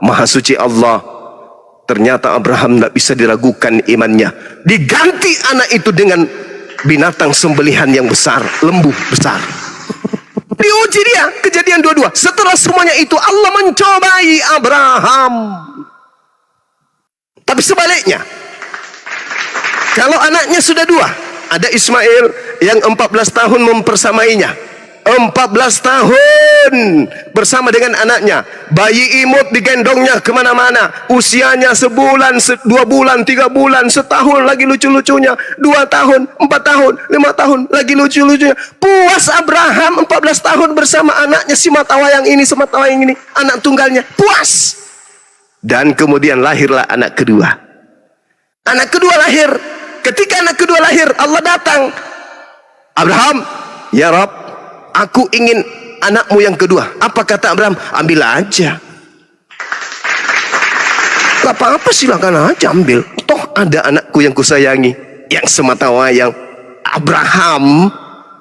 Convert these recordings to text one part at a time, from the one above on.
Maha suci Allah. Ternyata Abraham tidak bisa diragukan imannya. Diganti anak itu dengan binatang sembelihan yang besar, lembu besar. Diuji dia, Kejadian 22. Setelah semuanya itu Allah mencobai Abraham. Tapi sebaliknya, kalau anaknya sudah dua, ada Ismail yang 14 tahun mempersamainya. 14 tahun bersama dengan anaknya. Bayi imut digendongnya kemana-mana. Usianya sebulan, 2 bulan, 3 bulan, setahun lagi lucu-lucunya. 2 tahun, 4 tahun, 5 tahun lagi lucu-lucunya. Puas Abraham 14 tahun bersama anaknya, si matawayang ini, sematawayang ini, anak tunggalnya. Puas. Dan kemudian lahirlah anak kedua. Anak kedua lahir. Ketika anak kedua lahir, Allah datang. Abraham, ya Rabb, aku ingin anakmu yang kedua. Apa kata Abraham? Ambil aja. Gak apa-apa, silakan aja ambil. Toh ada anakku yang kusayangi, yang semata wayang. Abraham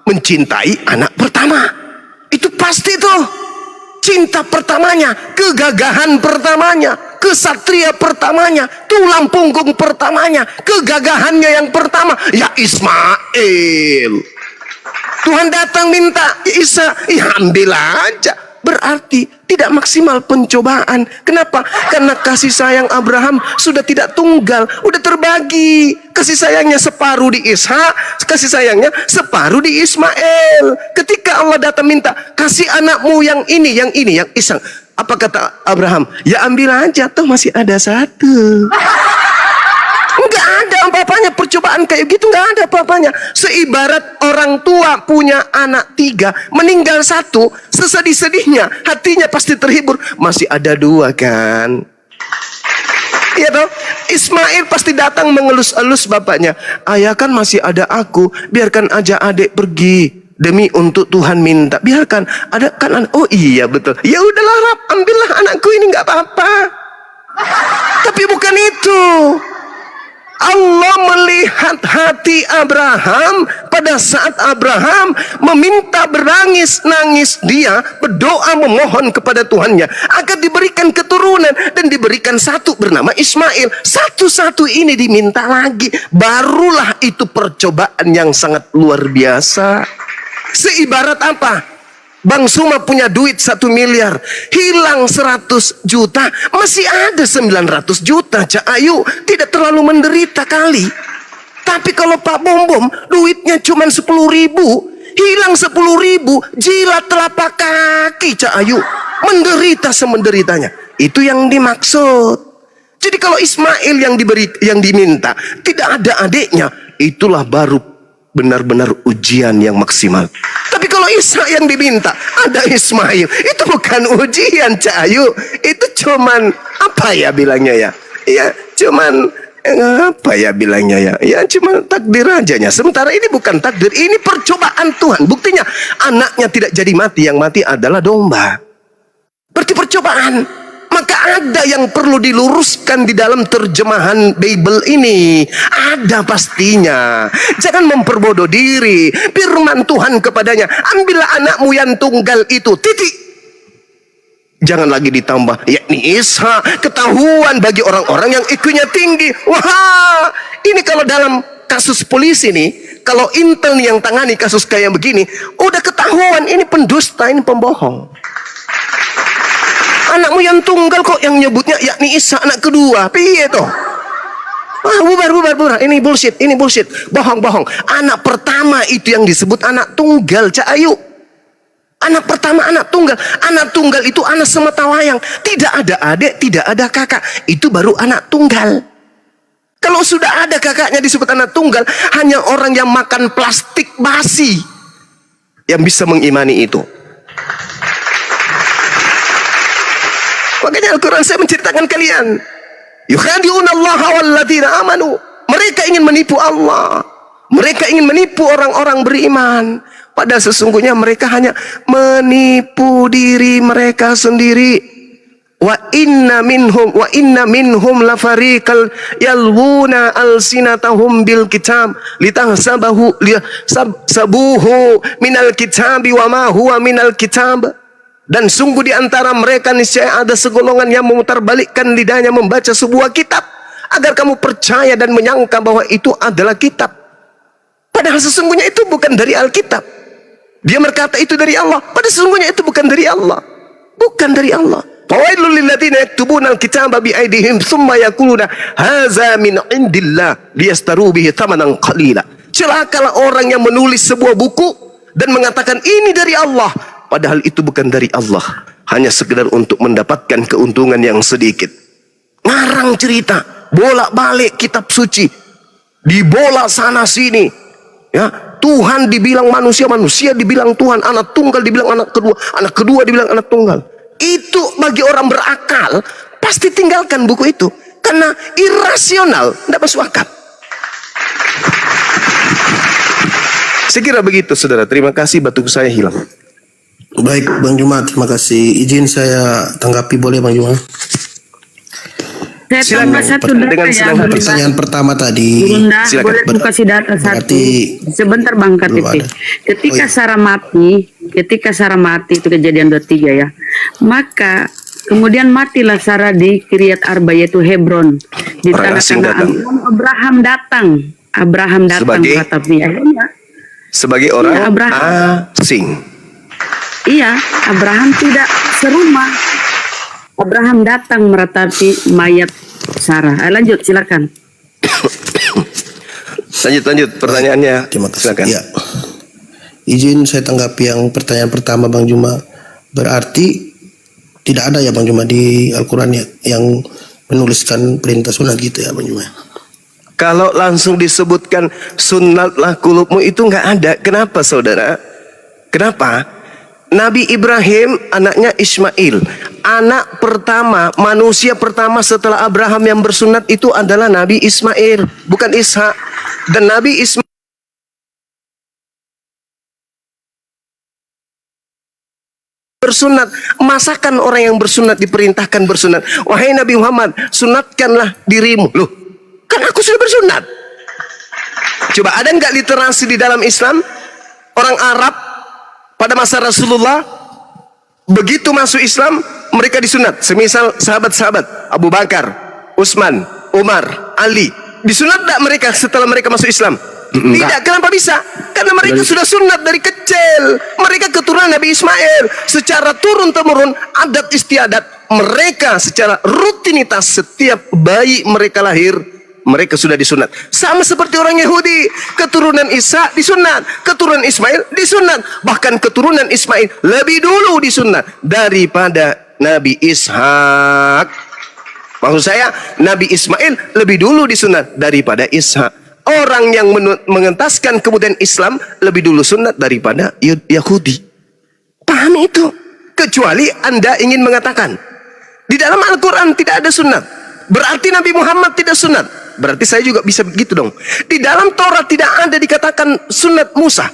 mencintai anak pertama. Itu pasti tuh. Cinta pertamanya, kegagahan pertamanya, kesatria pertamanya, tulang punggung pertamanya, kegagahannya yang pertama, ya Ismail. Tuhan datang minta Isa, ya ambil aja. Berarti tidak maksimal pencobaan. Kenapa? Karena kasih sayang Abraham sudah tidak tunggal, udah terbagi. Kasih sayangnya separuh di Ishak, kasih sayangnya separuh di Ismail. Ketika Allah datang minta, kasih anakmu yang ini, yang Ishak. Apa kata Abraham? Ya ambil aja, toh masih ada satu. Enggak ada apa-apanya percobaan kayak gitu, enggak ada apa-apanya. Seibarat orang tua punya anak 3, meninggal 1, sesedih-sedihnya, hatinya pasti terhibur. Masih ada 2 kan? Iya toh? Ismail pasti datang mengelus-elus bapaknya. Ayah kan masih ada aku, biarkan aja adik pergi. Demi untuk Tuhan minta, biarkan ada kan. Oh iya betul. Ya udahlah Rab, ambillah anakku ini, enggak apa-apa. Tapi bukan itu. Allah melihat hati Abraham pada saat Abraham meminta, berangis-nangis, dia berdoa memohon kepada Tuhannya agar diberikan keturunan dan diberikan satu bernama Ismail. Satu-satu ini diminta lagi. Barulah itu percobaan yang sangat luar biasa. Seibarat apa? Bang Suma punya duit 1 miliar, hilang 100 juta, masih ada 900 juta. Cak Ayu tidak terlalu menderita kali. Tapi kalau Pak Bom Bom duitnya cuma 10.000, hilang 10.000, jilat telapak kaki Cak Ayu, menderita semenderitanya. Itu yang dimaksud. Jadi kalau Ismail yang diminta tidak ada adiknya, itulah baru benar-benar ujian yang maksimal. Tapi kalau Isa yang diminta ada Ismail, itu bukan ujian Cak Ayu. Itu cuman apa ya bilangnya ya? Ya cuman apa ya bilangnya ya? Ya cuman takdir ajanya. Sementara ini bukan takdir, ini percobaan Tuhan. Buktinya anaknya tidak jadi mati, yang mati adalah domba. Berarti percobaan. Maka ada yang perlu diluruskan di dalam terjemahan Bible ini. Ada pastinya. Jangan memperbodoh diri. Firman Tuhan kepadanya, ambillah anakmu yang tunggal itu, titik. Jangan lagi ditambah, yakni Isa. Ketahuan bagi orang-orang yang IQ-nya tinggi. Wah, ini kalau dalam kasus polisi nih, kalau intel yang tangani kasus kayak begini, udah ketahuan ini pendusta, ini pembohong. Anakmu yang tunggal kok yang nyebutnya yakni Isa anak kedua. Piye toh? Wah, bubar. Ini bullshit, bohong. Anak pertama itu yang disebut anak tunggal, Cak Ayu. Anak pertama anak tunggal. Anak tunggal itu anak sematawayang. Tidak ada adik, tidak ada kakak. Itu baru anak tunggal. Kalau sudah ada kakaknya disebut anak tunggal, hanya orang yang makan plastik basi yang bisa mengimani itu. Makanya Al-Quran saya menceritakan kalian, yukhadi'unallaha walladzina amanu. Mereka ingin menipu Allah. Mereka ingin menipu orang-orang beriman. Padahal sesungguhnya mereka hanya menipu diri mereka sendiri. Wa inna minhum lafariqal yalwuna alsinatahum bil kitab litahsabuhu minal kitabi wa ma huwa minal kitab. Dan sungguh di antara mereka niscaya ada segolongan yang memutarbalikkan lidahnya membaca sebuah kitab agar kamu percaya dan menyangka bahwa itu adalah kitab. Padahal sesungguhnya itu bukan dari Alkitab. Dia berkata itu dari Allah, padahal sesungguhnya itu bukan dari Allah. Bukan dari Allah. Fawailul lil ladzina yaktubuna al-kitaba bi aydihim tsumma yaquluna hadza min indillah liyastaru bihi thamanan qalila. Celakalah orang yang menulis sebuah buku dan mengatakan ini dari Allah, padahal itu bukan dari Allah, hanya sekedar untuk mendapatkan keuntungan yang sedikit. Ngarang cerita, bolak-balik kitab suci, dibola sana sini. Ya, Tuhan dibilang manusia, manusia dibilang Tuhan, anak tunggal dibilang anak kedua dibilang anak tunggal. Itu bagi orang berakal pasti tinggalkan buku itu karena irasional, tidak masuk akal. Saya kira begitu, saudara. Terima kasih, batuk saya hilang. Baik, Bang Juma, terima kasih. Izin saya tanggapi, boleh Bang Juma? Saya tambah satu data dengan ya, senang hati. Pertanyaan pertama tadi. Bunda, Silakan. boleh aku kasih data satu. Berarti Sebentar Bang KTP. belum ada. Ketika Oh, iya. Sarah mati itu kejadian 23 ya. Maka kemudian matilah Sarah di Kiryat Arba yaitu Hebron. Di Orang asing datang. Abraham datang Sebagai? kata Fia. Iya. Sebagai orang Iya, Abraham. asing. Iya, Abraham tidak serumah. Abraham datang meratapi mayat Sarah. Lanjut silakan. Lanjut pertanyaannya. Terima kasih. Silakan. Ya. Izin saya tanggapi yang pertanyaan pertama Bang Juma. Berarti tidak ada ya Bang Juma di Al-Quran ya, yang menuliskan perintah sunat gitu ya Bang Juma? Kalau langsung disebutkan sunatlah kulubmu itu nggak ada. Kenapa saudara? Kenapa? Nabi Ibrahim anaknya Ismail, anak pertama, manusia pertama setelah Abraham yang bersunat itu adalah Nabi Ismail, bukan Ishak. Dan Nabi Ismail bersunat, masakan orang yang bersunat diperintahkan bersunat. Wahai Nabi Muhammad, sunatkanlah dirimu. Loh, kan aku sudah bersunat. Coba ada nggak literasi di dalam Islam? Orang Arab pada masa Rasulullah begitu masuk Islam mereka disunat. Semisal sahabat-sahabat Abu Bakar, Utsman, Umar, Ali, disunat tak mereka setelah mereka masuk Islam? Tidak. Kenapa bisa? Karena mereka sudah sunat dari kecil. Mereka keturunan Nabi Ismail. Secara turun-temurun adat istiadat mereka secara rutinitas setiap bayi mereka lahir mereka sudah disunat. Sama seperti orang Yahudi, keturunan Isa disunat, keturunan Ismail disunat, bahkan keturunan Ismail lebih dulu disunat daripada Nabi Ishak. Maksud saya Nabi Ismail lebih dulu disunat daripada Ishak. Orang yang mengentaskan kemudian Islam lebih dulu sunat daripada Yahudi. Pahami itu. Kecuali Anda ingin mengatakan di dalam Al-Quran tidak ada sunat, berarti Nabi Muhammad tidak sunat. Berarti saya juga bisa begitu dong. Di dalam Taurat tidak ada dikatakan sunat Musa,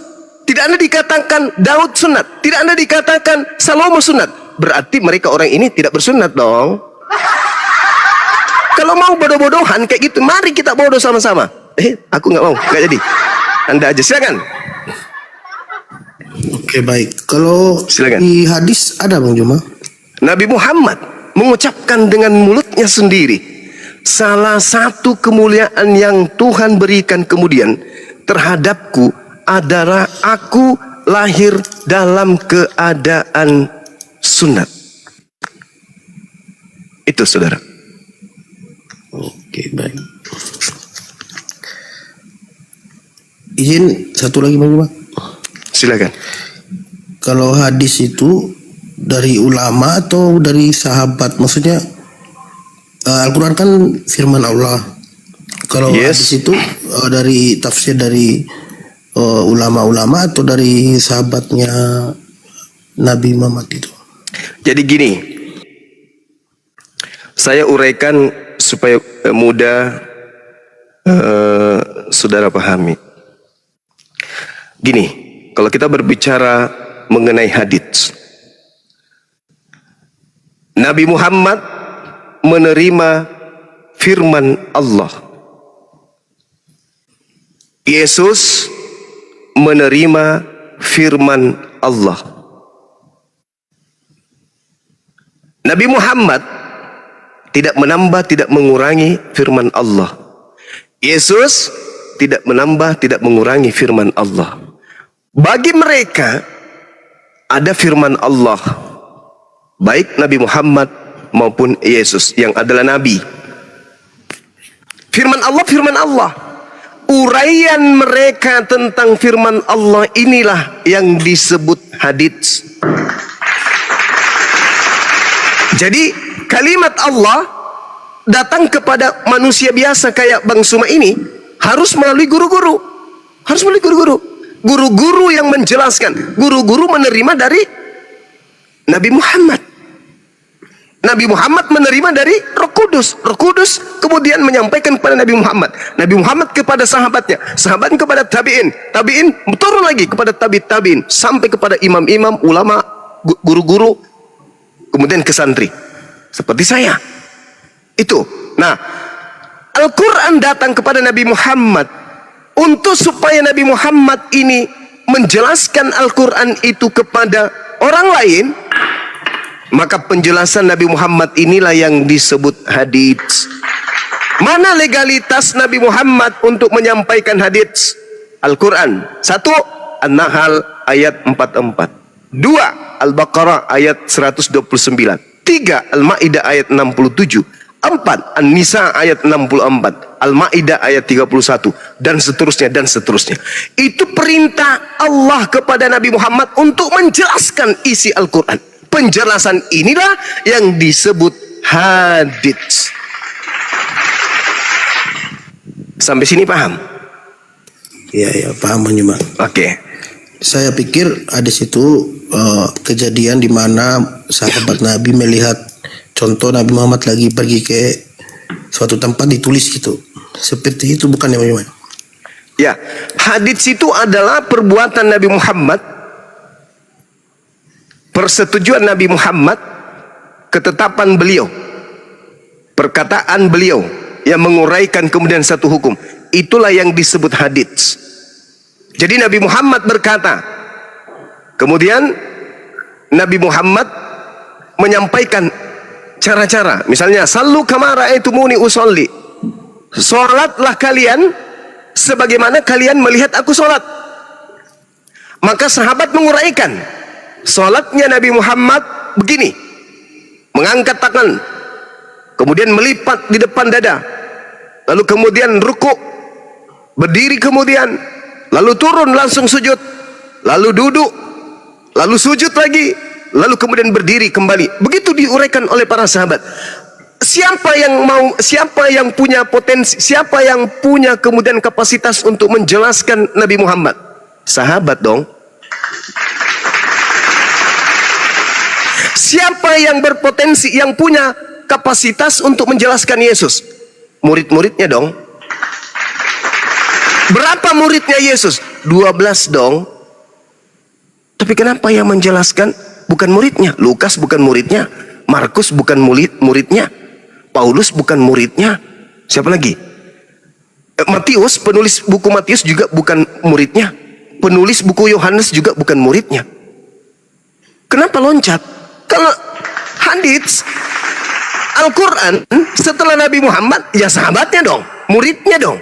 tidak ada dikatakan Daud sunat, tidak ada dikatakan Salomo sunat. Berarti mereka orang ini tidak bersunat dong. Kalau mau bodoh-bodohan kayak gitu, mari kita bodoh sama-sama. Aku nggak mau, nggak jadi. Anda aja, silakan. Oke, baik. Kalau Silakan. di hadis ada Bang Juma? Nabi Muhammad mengucapkan dengan mulutnya sendiri, salah satu kemuliaan yang Tuhan berikan kemudian terhadapku adalah aku lahir dalam keadaan sunat. Itu saudara. Oke, baik. Izin satu lagi Bang Juma. Silakan. Kalau hadis itu dari ulama atau dari sahabat? Maksudnya Al-Quran kan firman Allah. Kalau Yes. hadis itu dari tafsir dari ulama-ulama atau dari sahabatnya Nabi Muhammad itu? Jadi gini, saya uraikan supaya mudah saudara pahami. Gini, kalau kita berbicara mengenai hadits, Nabi Muhammad menerima firman Allah. Yesus menerima firman Allah. Nabi Muhammad tidak menambah, tidak mengurangi firman Allah. Yesus tidak menambah, tidak mengurangi firman Allah. Bagi mereka ada firman Allah, baik Nabi Muhammad maupun Yesus yang adalah Nabi. Firman Allah. Uraian mereka tentang firman Allah inilah yang disebut hadits. Jadi kalimat Allah datang kepada manusia biasa kayak Bang Suma ini harus melalui guru-guru. Harus melalui guru-guru. Guru-guru yang menjelaskan. Guru-guru menerima dari Nabi Muhammad. Nabi Muhammad menerima dari Roh Kudus. Roh Kudus kemudian menyampaikan kepada Nabi Muhammad. Nabi Muhammad kepada sahabatnya. Sahabat kepada tabi'in. Tabi'in turun lagi kepada tabi'in. Sampai kepada imam-imam, ulama, guru-guru. Kemudian ke santri. Seperti saya. Itu. Nah, Al-Quran datang kepada Nabi Muhammad. Untuk supaya Nabi Muhammad ini menjelaskan Al-Quran itu kepada orang lain, maka penjelasan Nabi Muhammad inilah yang disebut hadits. Mana legalitas Nabi Muhammad untuk menyampaikan hadits? Al-Quran. 1. An-Nahl ayat 44. 2. Al-Baqarah ayat 129. 3. Al-Ma'idah ayat 67. 4. An-Nisa ayat 64. Al-Ma'idah ayat 31. Dan seterusnya, dan seterusnya. Itu perintah Allah kepada Nabi Muhammad untuk menjelaskan isi Al-Quran. Penjelasan inilah yang disebut hadits. Sampai sini paham? Ya, paham Bang Juma. Oke. Saya pikir ada situ kejadian di mana sahabat Nabi melihat contoh Nabi Muhammad lagi pergi ke suatu tempat ditulis gitu. Seperti itu bukan ya Bang Juma? Ya, hadits itu adalah perbuatan Nabi Muhammad, persetujuan Nabi Muhammad, ketetapan beliau, perkataan beliau yang menguraikan kemudian satu hukum. Itulah yang disebut hadits. Jadi Nabi Muhammad berkata, kemudian Nabi Muhammad menyampaikan cara-cara. Misalnya, sallu kama ra'aitumuni usolli. Salatlah kalian sebagaimana kalian melihat aku salat. Maka sahabat menguraikan. Salatnya Nabi Muhammad begini, mengangkat tangan, kemudian melipat di depan dada, lalu kemudian rukuk, berdiri kemudian, lalu turun langsung sujud, lalu duduk, lalu sujud lagi, lalu kemudian berdiri kembali. Begitu diuraikan oleh para sahabat. Siapa yang punya potensi, siapa yang punya kemudian kapasitas untuk menjelaskan Nabi Muhammad? Sahabat dong. Siapa yang berpotensi, yang punya kapasitas untuk menjelaskan Yesus? Murid-muridnya dong. Berapa muridnya Yesus? 12 dong. Tapi kenapa yang menjelaskan bukan muridnya? Lukas bukan muridnya, Markus bukan muridnya, Paulus bukan muridnya. Siapa lagi? Matius, penulis buku Matius juga bukan muridnya. Penulis buku Yohanes juga bukan muridnya. Kenapa loncat? Kalau hadits Al-Quran setelah Nabi Muhammad, ya sahabatnya dong, muridnya dong.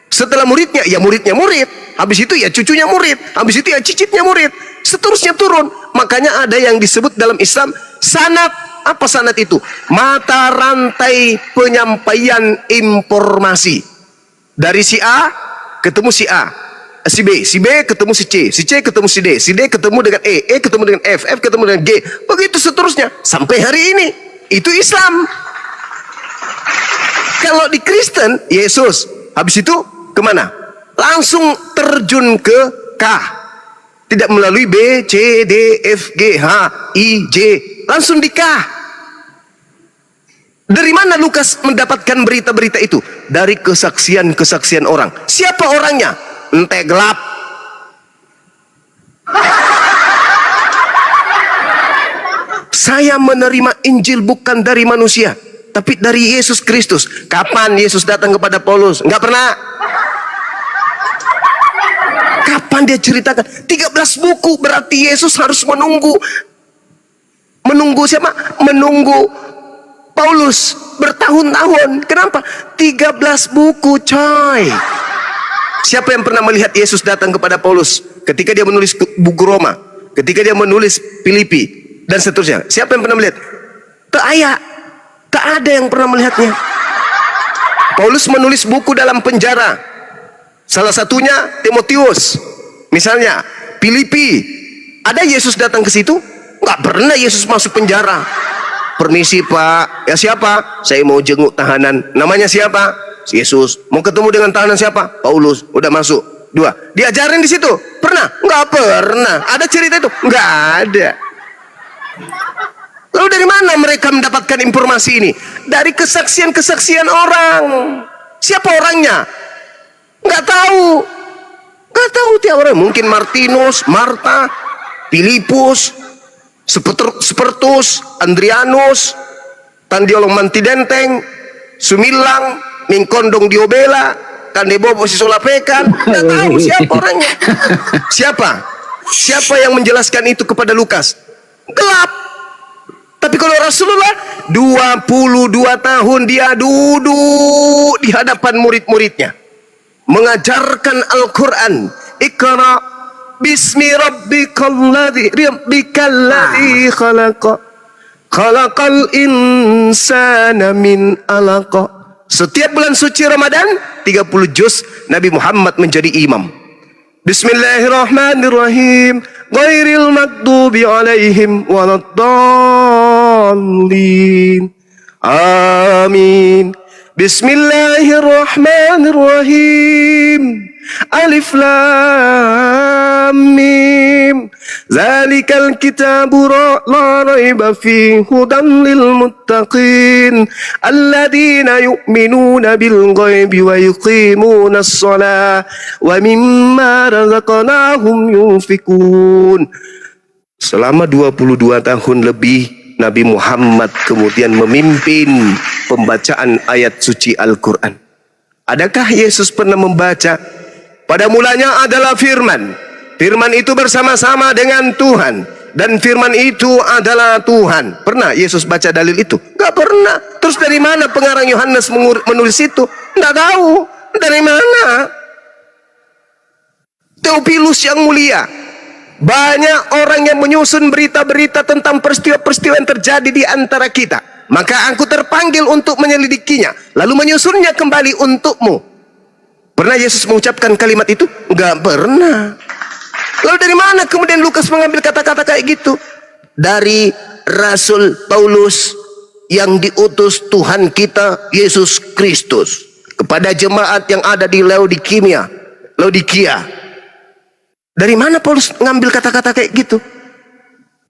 Setelah muridnya, ya muridnya murid. Habis itu ya cucunya murid. Habis itu ya cicitnya murid. Seterusnya turun. Makanya ada yang disebut dalam Islam sanad. Apa sanad itu? Mata rantai penyampaian informasi. Dari si A ketemu si A, si B ketemu si C ketemu si D ketemu dengan E ketemu dengan F ketemu dengan G, begitu seterusnya sampai hari ini. Itu Islam. Kalau di Kristen, Yesus, habis itu kemana? Langsung terjun ke K, tidak melalui B, C, D, F, G, H, I, J, langsung di K. Dari mana Lukas mendapatkan berita-berita itu? Dari kesaksian-kesaksian orang. Siapa orangnya? Ente gelap. Saya menerima Injil bukan dari manusia, tapi dari Yesus Kristus. Kapan Yesus datang kepada Paulus? Enggak pernah. Kapan dia ceritakan? 13 buku, berarti Yesus harus menunggu Menunggu siapa? Menunggu Paulus bertahun-tahun. Kenapa? 13 buku, coy. Siapa yang pernah melihat Yesus datang kepada Paulus ketika dia menulis buku Roma, ketika dia menulis Filipi, dan seterusnya? Siapa yang pernah melihat? Tak ada yang pernah melihatnya. Paulus menulis buku dalam penjara. Salah satunya Timotius. Misalnya Filipi. Ada Yesus datang ke situ? Nggak pernah Yesus masuk penjara. Permisi Pak. Ya siapa? Saya mau jenguk tahanan. Namanya siapa? Yesus. Mau ketemu dengan tahanan siapa? Paulus. Udah masuk. 2. Diajarin di situ? Pernah? Nggak pernah. Ada cerita itu? Nggak ada. Lalu dari mana mereka mendapatkan informasi ini? Dari kesaksian-kesaksian orang. Siapa orangnya? Nggak tahu. Nggak tahu tiap orang. Mungkin Martinus, Marta, Filipus, Spertus, Andrianus, Tandiolong Mantidenteng, Sumilang, Mingkondong Diobela, Kandebobo Sisolapekan. Nggak tahu siapa orangnya. Siapa yang menjelaskan itu kepada Lukas? Gelap. Tapi kalau Rasulullah 22 tahun dia duduk di hadapan murid-muridnya, mengajarkan Al-Quran. Iqra bismi rabbikal ladzi khalaqa khalaqal insana min alaqa. Setiap bulan suci Ramadan 30 juz Nabi Muhammad menjadi imam. Bismillahirrahmanirrahim. Ghairil maghdubi alaihim waladdallin. Amin. Bismillahirrahmanirrahim. Alif lam mim. Zalikal kitabu la raiba fihi hudan lil muttaqin alladzina yu'minuna bil ghaibi wa yuqimuna as-shalah wa mimma razaqnahum yunfikun. Selama 22 tahun lebih Nabi Muhammad kemudian memimpin pembacaan ayat suci Al-Quran. Adakah Yesus pernah membaca? Pada mulanya adalah firman. Firman itu bersama-sama dengan Tuhan. Dan firman itu adalah Tuhan. Pernah Yesus baca dalil itu? Gak pernah. Terus dari mana pengarang Yohanes menulis itu? Gak tahu. Dari mana? Theophilus yang mulia. Banyak orang yang menyusun berita-berita tentang peristiwa-peristiwa yang terjadi di antara kita. Maka aku terpanggil untuk menyelidikinya, lalu menyusunnya kembali untukmu. Pernah Yesus mengucapkan kalimat itu? Enggak pernah. Lalu dari mana kemudian Lukas mengambil kata-kata kayak gitu? Dari Rasul Paulus yang diutus Tuhan kita Yesus Kristus kepada jemaat yang ada di Laodikia. Dari mana Paulus mengambil kata-kata kayak gitu?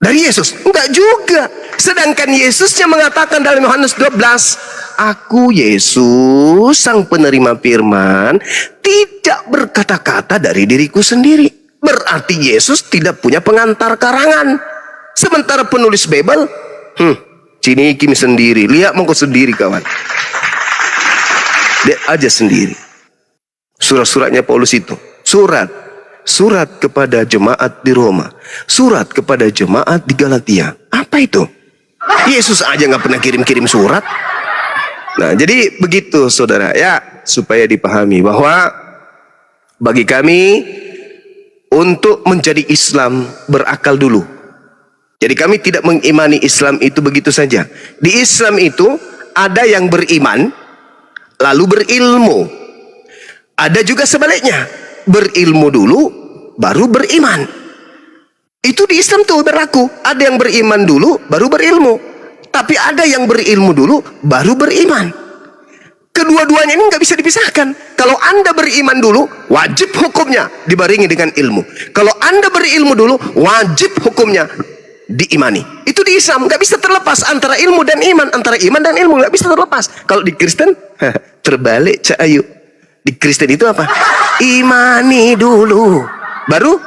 Dari Yesus? Enggak juga. Sedangkan Yesusnya mengatakan dalam Yohanes 12, aku Yesus sang penerima firman tidak berkata-kata dari diriku sendiri. Berarti Yesus tidak punya pengantar karangan. Sementara penulis Bible, Cini Kim sendiri. Lihat mongko sendiri kawan. Dia aja sendiri. Surat-suratnya Paulus itu. Surat kepada jemaat di Roma, surat kepada jemaat di Galatia. Apa itu? Yesus aja nggak pernah kirim surat. Nah, jadi begitu saudara ya, supaya dipahami bahwa bagi kami untuk menjadi Islam berakal dulu. Jadi kami tidak mengimani Islam itu begitu saja. Di Islam itu ada yang beriman lalu berilmu. Ada juga sebaliknya. Berilmu dulu baru beriman. Itu di Islam tuh berlaku. Ada yang beriman dulu baru berilmu. Tapi ada yang berilmu dulu baru beriman. Kedua-duanya ini nggak bisa dipisahkan. Kalau Anda beriman dulu, wajib hukumnya dibarengi dengan ilmu. Kalau Anda berilmu dulu, wajib hukumnya diimani. Itu di Islam nggak bisa terlepas antara ilmu dan iman, antara iman dan ilmu nggak bisa terlepas. Kalau di Kristen terbalik Cak Ayu. Di Kristen itu apa? Imani dulu, baru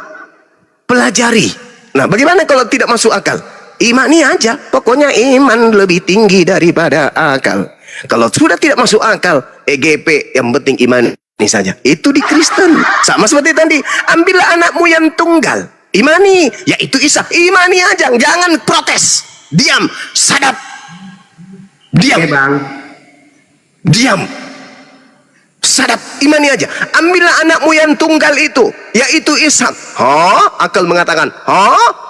pelajari. Nah, bagaimana kalau tidak masuk akal? Imani aja, pokoknya iman lebih tinggi daripada akal. Kalau sudah tidak masuk akal, EGP, yang penting iman ini saja. Itu di Kristen. Sama seperti tadi, ambillah anakmu yang tunggal, imani, yaitu Isa, imani aja, jangan protes. Diam. Sadap. Diam. Oke bang. Diam. Sadap, imani aja. Ambillah anakmu yang tunggal itu, yaitu Ishak. Akal mengatakan,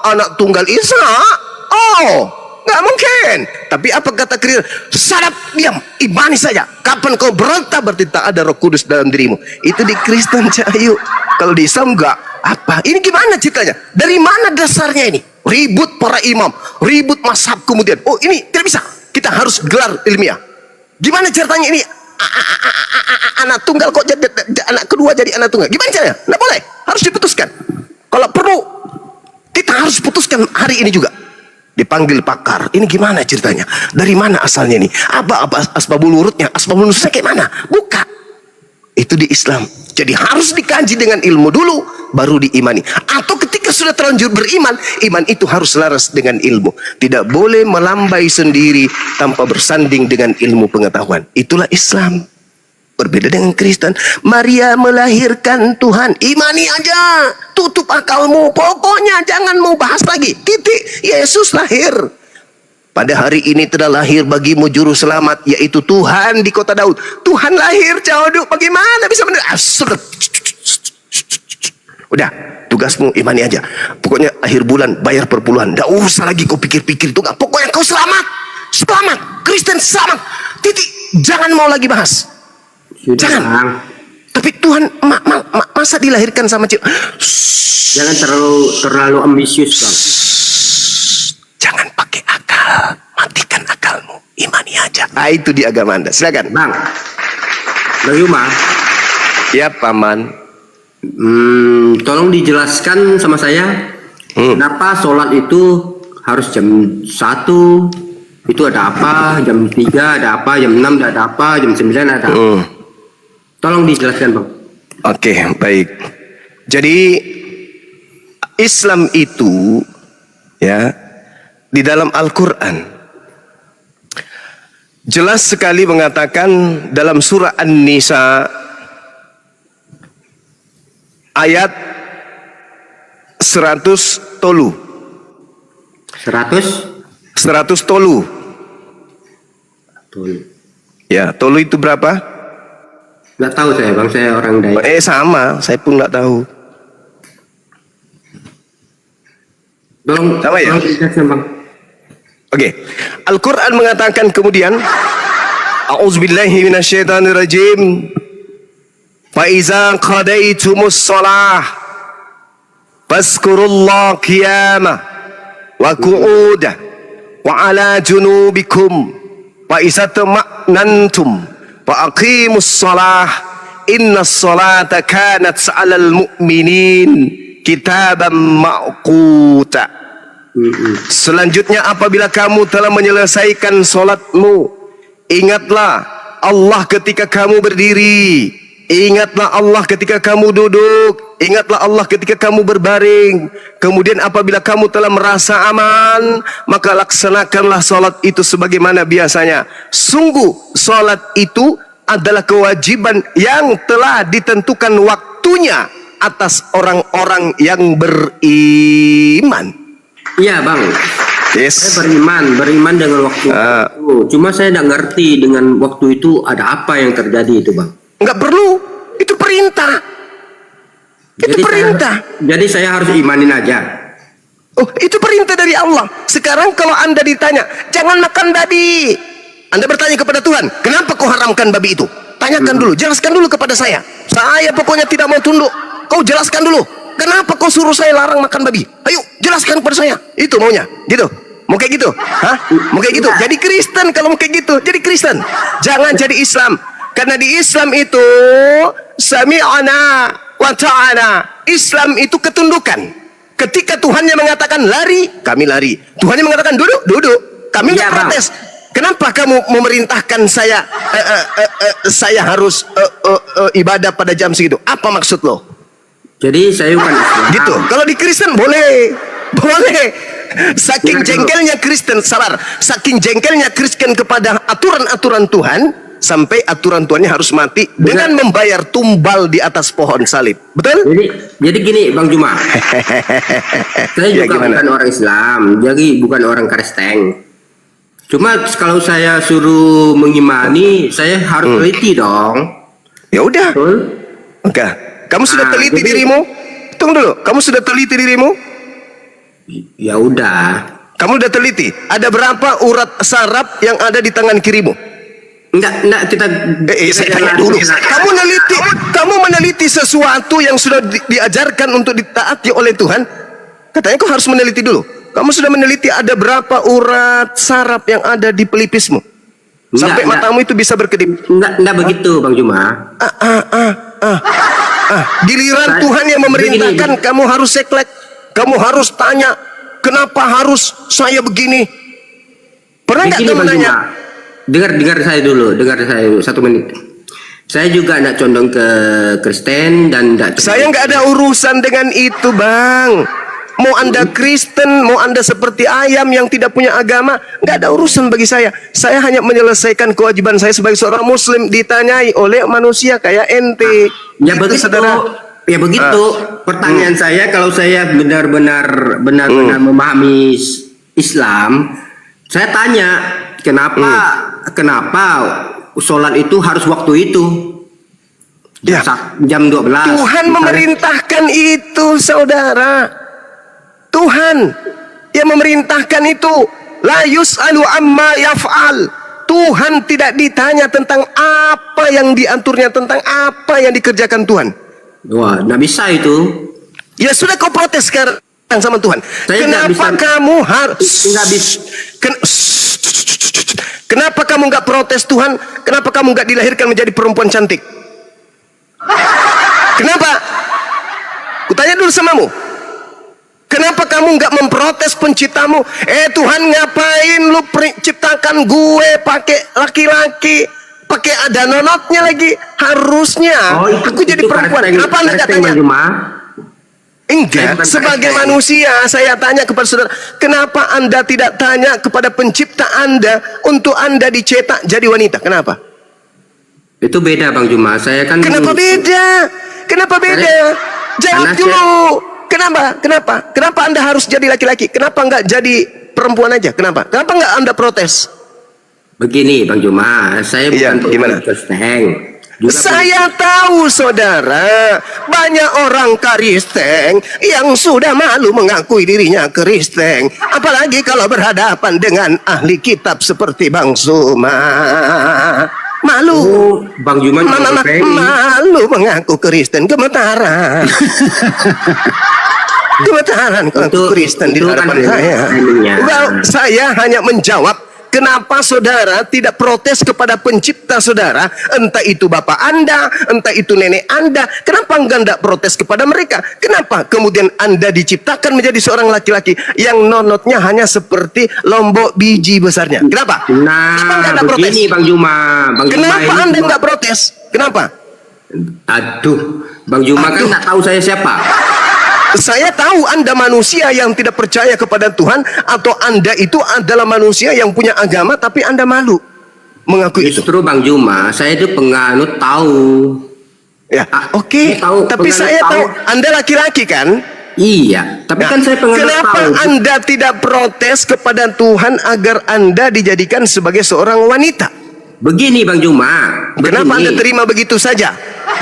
anak tunggal Ishak? Oh, nggak mungkin. Tapi apa kata Kristen? Sadap, diam, imani saja. Kapan kau berontak berarti tak ada Roh Kudus dalam dirimu. Itu di Kristen, Cahyu. Kalau di Islam enggak. Apa? Ini gimana ceritanya? Dari mana dasarnya ini? Ribut para imam, ribut mazhab kemudian. Oh, ini tidak bisa. Kita harus gelar ilmiah. Gimana ceritanya ini? Anak tunggal kok jadi anak kedua jadi anak tunggal. Gimana caranya? Nggak boleh. Harus diputuskan. Kalau perlu kita harus putuskan hari ini juga. Dipanggil pakar. Ini gimana ceritanya? Dari mana asalnya ini? Apa asbabul wurudnya? Asbabul nuzulnya kayak mana? Buka. Itu di Islam. Jadi harus dikaji dengan ilmu dulu, baru diimani. Atau ketika sudah terlanjur beriman, iman itu harus selaras dengan ilmu. Tidak boleh melambai sendiri tanpa bersanding dengan ilmu pengetahuan. Itulah Islam. Berbeda dengan Kristen. Maria melahirkan Tuhan. Imani aja. Tutup akalmu. Pokoknya jangan mau bahas lagi. Titik. Yesus lahir. Pada hari ini telah lahir bagimu juru selamat, yaitu Tuhan di kota Daud. Tuhan lahir, Cauduk. Bagaimana bisa benar? Udah, tugasmu imani aja. Pokoknya akhir bulan bayar perpuluhan. Nggak usah lagi kau pikir-pikir itu. Nggak. Pokoknya kau selamat. Selamat. Kristen selamat. Titik. Jangan mau lagi bahas. Sudah, Jangan. bang. Tapi Tuhan masa dilahirkan sama cewek? Jangan terlalu ambisius bang. Jangan pakai akal. Matikan akalmu. Imani aja. Itu di agama Anda. Silakan. Bang, Bang Yuma, Ya, Paman. tolong dijelaskan sama saya, kenapa sholat itu harus jam 1, itu ada apa, jam 3 ada apa, jam 6 ada apa, jam 9 ada apa. Tolong dijelaskan bang. Oke, baik. Jadi Islam itu ya di dalam Al-Quran jelas sekali mengatakan dalam surah An-Nisa ayat 100 tolu. 100 tolu. Tuh. Ya, tolu itu berapa? Nggak tahu saya bang, saya orang Dayak. Sama, saya pun nggak tahu. Tolong, Sama ya? tolong dijelaskan bang. Oke. Al-Quran mengatakan kemudian, A'udzubillahi minasyaitonirrajim. Faiza qadaitumus shalah fazkurullah qiyamah wa qu'udah wa ala junubikum wa iza tama'nantum wa aqimus shalah innas salata kanat 'alal mu'minin kitaban ma'quta. Selanjutnya apabila kamu telah menyelesaikan solatmu, ingatlah Allah ketika kamu berdiri, ingatlah Allah ketika kamu duduk, ingatlah Allah ketika kamu berbaring. Kemudian apabila kamu telah merasa aman, maka laksanakanlah solat itu sebagaimana biasanya. Sungguh solat itu adalah kewajiban yang telah ditentukan waktunya atas orang-orang yang beriman. Iya bang, Yes. saya beriman dengan waktu itu. Cuma saya tidak ngerti dengan waktu itu ada apa yang terjadi itu bang. Nggak perlu, itu perintah. Itu perintah. Jadi saya harus imanin aja. Oh, itu perintah dari Allah. Sekarang kalau Anda ditanya, jangan makan babi. Anda bertanya kepada Tuhan, kenapa kau haramkan babi itu? Tanyakan dulu, jelaskan dulu kepada saya. Saya pokoknya tidak mau tunduk. Kau jelaskan dulu. Kenapa kau suruh saya larang makan babi? Ayo, jelaskan kepada saya. Itu maunya, gitu. Mau kayak gitu? Hah? Mau kayak gitu? Jadi Kristen kalau mau kayak gitu. Jadi Kristen. Jangan jadi Islam. Karena di Islam itu sami'ana wa ta'ana. Islam itu ketundukan. Ketika Tuhannya mengatakan lari, kami lari. Tuhannya mengatakan duduk, duduk. Kami nggak protes. Kenapa kamu memerintahkan saya saya harus ibadah pada jam segitu? Apa maksud lo? Jadi saya bukan Islam. Gitu. Kalau di Kristen boleh. Boleh. Saking jengkelnya Kristen, sabar. Saking jengkelnya Kristen kepada aturan-aturan Tuhan, sampai aturan tuannya harus mati dengan membayar tumbal di atas pohon salib. Betul? Jadi gini Bang Juma. Saya Ya, juga gimana? bukan orang Islam, jadi bukan orang Kristen. Cuma kalau saya suruh mengimani, saya harus teliti dong. Ya udah. Betul? Oke. Kamu sudah Nah, teliti jadi- dirimu? Tunggu dulu. Kamu sudah teliti dirimu? Ya udah. Kamu udah teliti? Ada berapa urat saraf yang ada di tangan kirimu? Enggak kita Saya tanya dulu. Kamu meneliti sesuatu yang sudah diajarkan untuk ditaati oleh Tuhan. Katanya kau harus meneliti dulu. Kamu sudah meneliti ada berapa urat saraf yang ada di pelipismu? Sampai Enggak. matamu itu bisa berkedip. Enggak begitu Bang Juma. Giliran Saya- Tuhan yang memerintahkan begini. kamu harus seklek. Kamu harus tanya, kenapa harus saya begini? Pernah nggak Begini kamu Bang nanya? Juma. Dengar saya dulu 1 menit. Saya juga enggak condong ke Kristen dan enggak Saya nggak ada urusan dengan itu, Bang. Mau Anda Kristen, mau Anda seperti ayam yang tidak punya agama, nggak ada urusan bagi saya. Saya hanya menyelesaikan kewajiban saya sebagai seorang Muslim, ditanyai oleh manusia kayak ente. Ya Gitu, begitu. saudara. Ya begitu. Pertanyaan saya, kalau saya benar-benar memahami Islam, saya tanya kenapa sholat itu harus waktu itu Ya. jam 12. Tuhan Misalnya- memerintahkan itu, saudara. Tuhan yang memerintahkan itu. La yus'alu amma yaf'al. Tuhan tidak ditanya tentang apa yang diaturnya, tentang apa yang dikerjakan Tuhan. Wah, nggak bisa itu. Ya sudah, kau protes sekarang sama Tuhan. Saya nggak Kenapa bisa- kamu harus? Nggak bisa. Kenapa kamu nggak protes Tuhan? Kenapa kamu nggak dilahirkan menjadi perempuan cantik? Kenapa? Kutanya dulu samamu. Kenapa kamu nggak memprotes penciptamu? Tuhan, ngapain lu ciptakan gue pakai laki-laki, pakai ada nonotnya lagi? Harusnya aku jadi perempuan. Kenapa anda nggak tanya? Enggak, sebagai manusia saya tanya kepada saudara, kenapa Anda tidak tanya kepada pencipta Anda untuk Anda dicetak jadi wanita? Kenapa? Itu beda Bang Juma. Saya kan Kenapa beda? Kenapa beda? Jawab karena dulu. Kenapa Anda harus jadi laki-laki? Kenapa enggak jadi perempuan aja? Kenapa? Kenapa enggak Anda protes? Begini Bang Juma, saya Iya, bukan gimana? Kristen. Juga Saya tahu saudara, banyak orang Kristen yang sudah malu mengakui dirinya Kristen. Apalagi kalau berhadapan dengan ahli kitab seperti Bang Suma. Malu. Oh, Bang Juma juga Kristen. Malu mengaku Kristen, gemetaran. Gemetaran kalau Itu- Kristen di itu kan hadapan saya. timingnya. Well, saya hanya menjawab, kenapa saudara tidak protes kepada pencipta saudara, entah itu bapak Anda, entah itu nenek Anda, kenapa enggak protes kepada mereka? Kenapa kemudian Anda diciptakan menjadi seorang laki-laki yang nonotnya hanya seperti lombok biji besarnya? Kenapa? Kenapa Nah, enggak protes? begini Bang Juma. Bang Kenapa Juma ini Anda cuma- enggak protes? Kenapa? Aduh, Bang Juma kan Aduh. nggak tahu saya siapa. Saya tahu Anda manusia yang tidak percaya kepada Tuhan, atau Anda itu adalah manusia yang punya agama tapi Anda malu mengakui itu. Justru Bang Juma, saya itu penganut tahu. Ya, saya oke. tahu, Tapi penganut saya tahu tahu. Anda laki-laki kan? Iya, tapi Ya, kan saya penganut kenapa tahu. Anda tidak protes kepada Tuhan agar Anda dijadikan sebagai seorang wanita? Begini Bang Juma. Kenapa Anda Begini. terima begitu saja?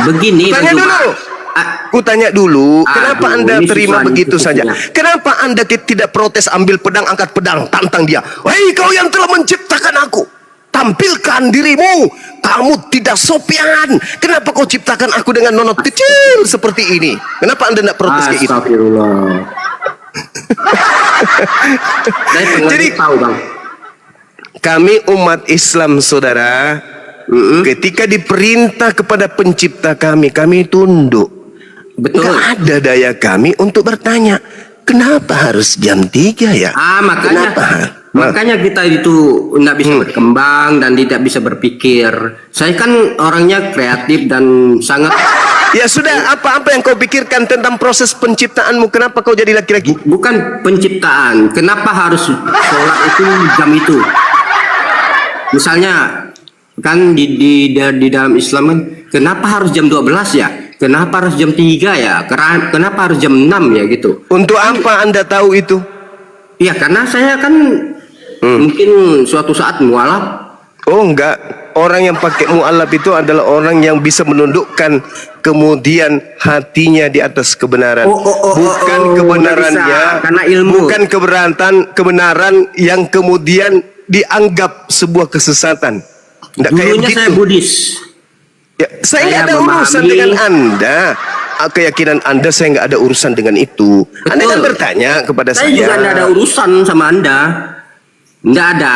Begini Bang Tanya Juma. dulu. Ah, Ku tanya dulu, Aduh, kenapa Anda ini terima susah begitu nih saja? posisinya. Kenapa Anda tidak protes, ambil pedang, angkat pedang, tantang dia? Hei kau yang telah menciptakan aku, tampilkan dirimu. Kamu tidak sopian. Kenapa kau ciptakan aku dengan nonot kecil seperti ini? Kenapa Anda tidak protes kayak gitu? Astagfirullah. Saya penganut Jadi- tahu Bang. Kami umat Islam, saudara, ketika diperintah kepada pencipta kami tunduk. Betul. Nggak ada daya kami untuk bertanya, kenapa harus jam 3 ya? Makanya Kenapa? makanya kita itu tidak bisa berkembang dan tidak bisa berpikir. Saya kan orangnya kreatif dan sangat Ya sudah, apa-apa yang kau pikirkan tentang proses penciptaanmu? Kenapa kau jadi laki-laki? bukan penciptaan. Kenapa harus sholat itu jam itu? Misalnya kan di dalam Islam kan, kenapa harus jam 12 ya? Kenapa harus jam 3 ya? Kenapa harus jam 6 ya gitu? Untuk apa Anda tahu itu? Ya karena saya kan mungkin suatu saat mualaf. Oh enggak, orang yang pakai mu'alaf itu adalah orang yang bisa menundukkan kemudian hatinya di atas kebenaran. Bukan kebenarannya, nggak bisa, karena ilmu. bukan kebenaran yang kemudian dianggap sebuah kesesatan. Enggak kayak Dulunya begitu. saya Buddhis. Ya, saya nggak ada memahami. urusan dengan Anda. Keyakinan Anda saya nggak ada urusan dengan itu. Anda kan bertanya kepada Saya juga tidak ada urusan sama Anda. Tidak ada.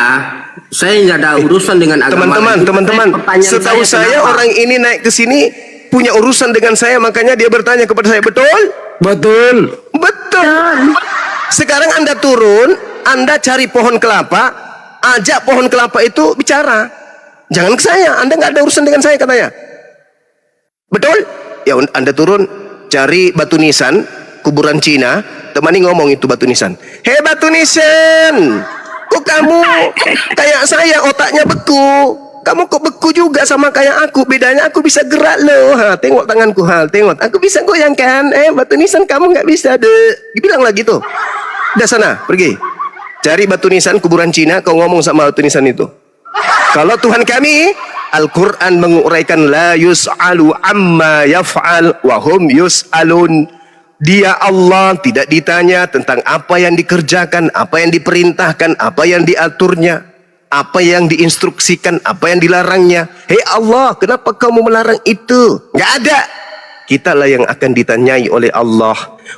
Saya tidak ada urusan dengan agama. Teman-teman, setahu saya kenapa? orang ini naik ke sini punya urusan dengan saya, makanya dia bertanya kepada saya, betul? Betul. Betul. Sekarang Anda turun, Anda cari pohon kelapa, ajak pohon kelapa itu bicara. Jangan ke saya, Anda nggak ada urusan dengan saya katanya. Betul? Ya Anda turun, cari batu nisan, kuburan Cina, temani ngomong itu batu nisan. Hei batu nisan, kok kamu kayak saya otaknya beku? Kamu kok beku juga sama kayak aku? Bedanya aku bisa gerak loh. Tengok tanganku, tengok. Aku bisa goyangkan. Batu nisan kamu nggak bisa deh. Dibilang lagi tuh. Udah sana, pergi. Cari batu nisan kuburan Cina, kau ngomong sama batu nisan itu. Kalau Tuhan kami, Al-Quran menguraikan la yus'alu amma yaf'al wa hum yus'alun. Dia Allah tidak ditanya tentang apa yang dikerjakan, apa yang diperintahkan, apa yang diaturnya, apa yang diinstruksikan, apa yang dilarangnya. Hei Allah, kenapa kamu melarang itu? Nggak ada. Kitalah yang akan ditanyai oleh Allah.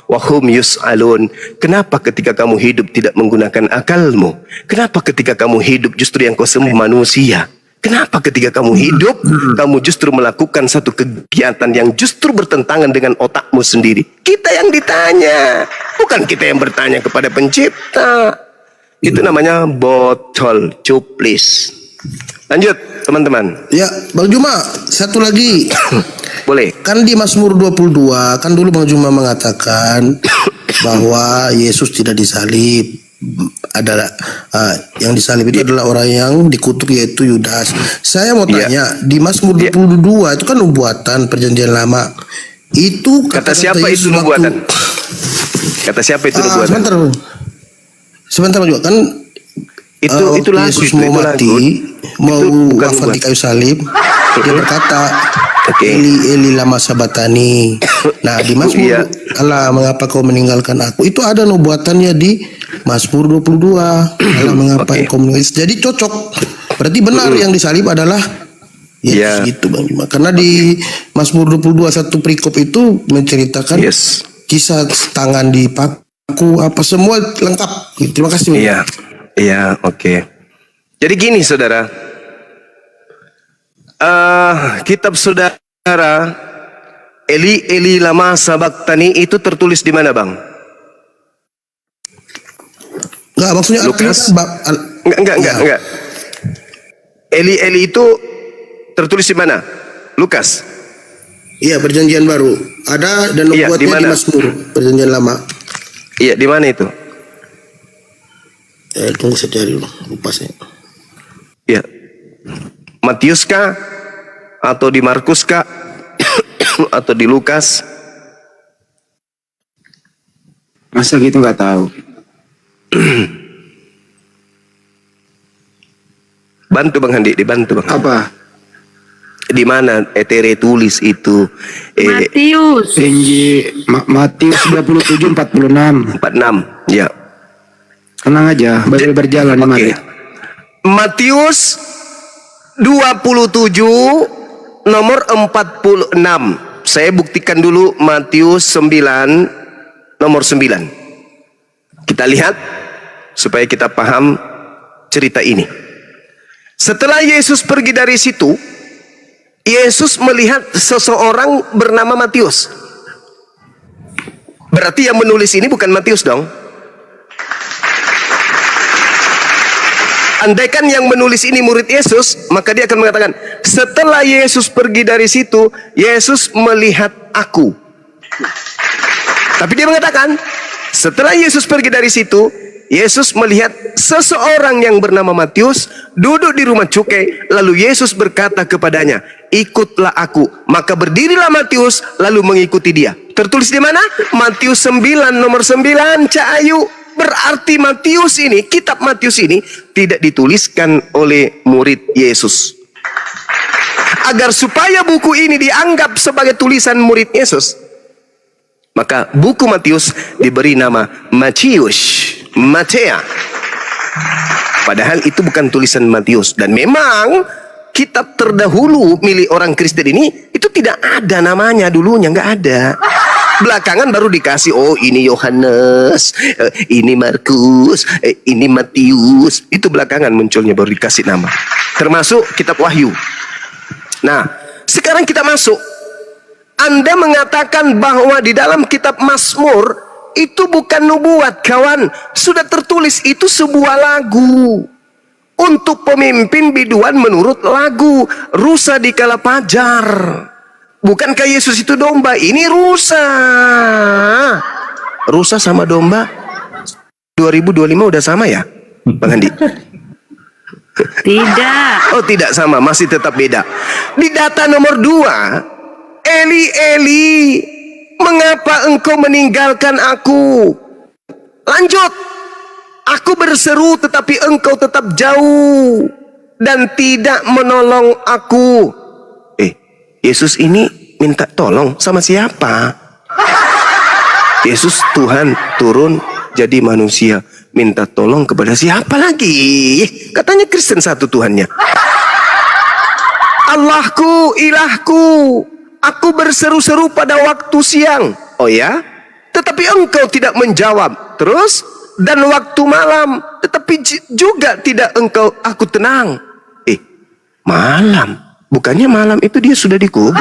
Wahum yus'alun. Kenapa ketika kamu hidup tidak menggunakan akalmu? Kenapa ketika kamu hidup justru yang kau sembah manusia? Kenapa ketika kamu hidup, kamu justru melakukan satu kegiatan yang justru bertentangan dengan otakmu sendiri? Kita yang ditanya, bukan kita yang bertanya kepada pencipta. Itu namanya botol cuplis. Lanjut, teman-teman. Ya, Bang Juma, satu lagi. Boleh. Kan di Mazmur 22, kan dulu Bang Juma mengatakan bahwa Yesus tidak disalib. Adalah yang disalib itu adalah orang yang dikutuk, yaitu Yudas. Saya mau tanya, di Mazmur 22 itu kan nubuatan perjanjian lama. Itu Kata siapa itu Yesus nubuatan? Kata siapa itu nubuatan? Sebentar juga kan Itu lagu, Yesus itu mau lagu. mati, mau bukan wafat di nubuatan. kayu salib, dia berkata, Oke. Eli Eli lama sabatani. Nah, di Mazmur Iya. Allah, mengapa kau meninggalkan aku? Itu ada nubuatannya di Mazmur 22. Allah, mengapa Oke. kau meninggalkan? Jadi cocok. Berarti benar yang disalib adalah Yesus, Iya. gitu Bang Juma. Karena di Mazmur 22 satu perikop itu menceritakan Yes. kisah tangan dipaku, apa semua lengkap. Terima kasih. Bang. Iya. Iya, oke. Jadi gini saudara. Kitab saudara Eli Eli lama sabaktani itu tertulis di mana, Bang? Enggak, maksudnya Lukas? artinya Enggak. Eli Eli itu tertulis di mana? Lukas. Iya, perjanjian baru. Ada dan Iya, nubuatnya di di mana? Mazmur, perjanjian lama. Iya, di mana itu? Tunggu saya cari dulu, lupa saya. Iya. Matius kah? Atau di Markus kah? Atau di Lukas? Masa gitu nggak tahu? Bantu Bang Handi, dibantu Bang. Apa? Di mana Etere tulis itu? Matius. Matius 27:46. 46. Ya. Tenang aja, Bible berjalan di Oke. mari. Matius 27 nomor 46. Saya buktikan dulu Matius 9 nomor 9. Kita lihat supaya kita paham cerita ini. Setelah Yesus pergi dari situ, Yesus melihat seseorang bernama Matius. Berarti yang menulis ini bukan Matius dong. Andaikan yang menulis ini murid Yesus, maka dia akan mengatakan, setelah Yesus pergi dari situ, Yesus melihat aku. Tapi dia mengatakan, setelah Yesus pergi dari situ, Yesus melihat seseorang yang bernama Matius duduk di rumah cukai. Lalu Yesus berkata kepadanya, ikutlah aku. Maka berdirilah Matius lalu mengikuti dia. Tertulis di mana? Matius 9 nomor 9, Cak Ayu. Berarti Matius ini, kitab Matius ini tidak dituliskan oleh murid Yesus. Agar supaya buku ini dianggap sebagai tulisan murid Yesus, maka buku Matius diberi nama Matea. Padahal itu bukan tulisan Matius. Dan memang kitab terdahulu milik orang Kristen ini itu tidak ada namanya dulunya, nggak ada. Belakangan baru dikasih, oh ini Yohanes, ini Markus, ini Matius. Itu belakangan munculnya baru dikasih nama. Termasuk kitab Wahyu. Nah, sekarang kita masuk. Anda mengatakan bahwa di dalam kitab Mazmur itu bukan nubuat, kawan. Sudah tertulis itu sebuah lagu. Untuk pemimpin biduan menurut lagu. Rusa di kala pajar. Bukankah Yesus itu domba? Ini rusa. Rusa sama domba 2025 udah sama ya, Bang Andi? Tidak. Oh tidak sama, masih tetap beda. Di data nomor 2, Eli, Eli, mengapa engkau meninggalkan aku? Lanjut. Aku berseru tetapi engkau tetap jauh dan tidak menolong aku. Yesus ini minta tolong sama siapa? Yesus Tuhan turun jadi manusia, minta tolong kepada siapa lagi? Katanya Kristen satu Tuhannya. Allahku, ilahku, aku berseru-seru pada waktu siang. Oh ya? Tetapi engkau tidak menjawab. Terus? Dan waktu malam, tetapi juga tidak engkau aku tenang. Malam? Bukannya malam itu dia sudah dikubur.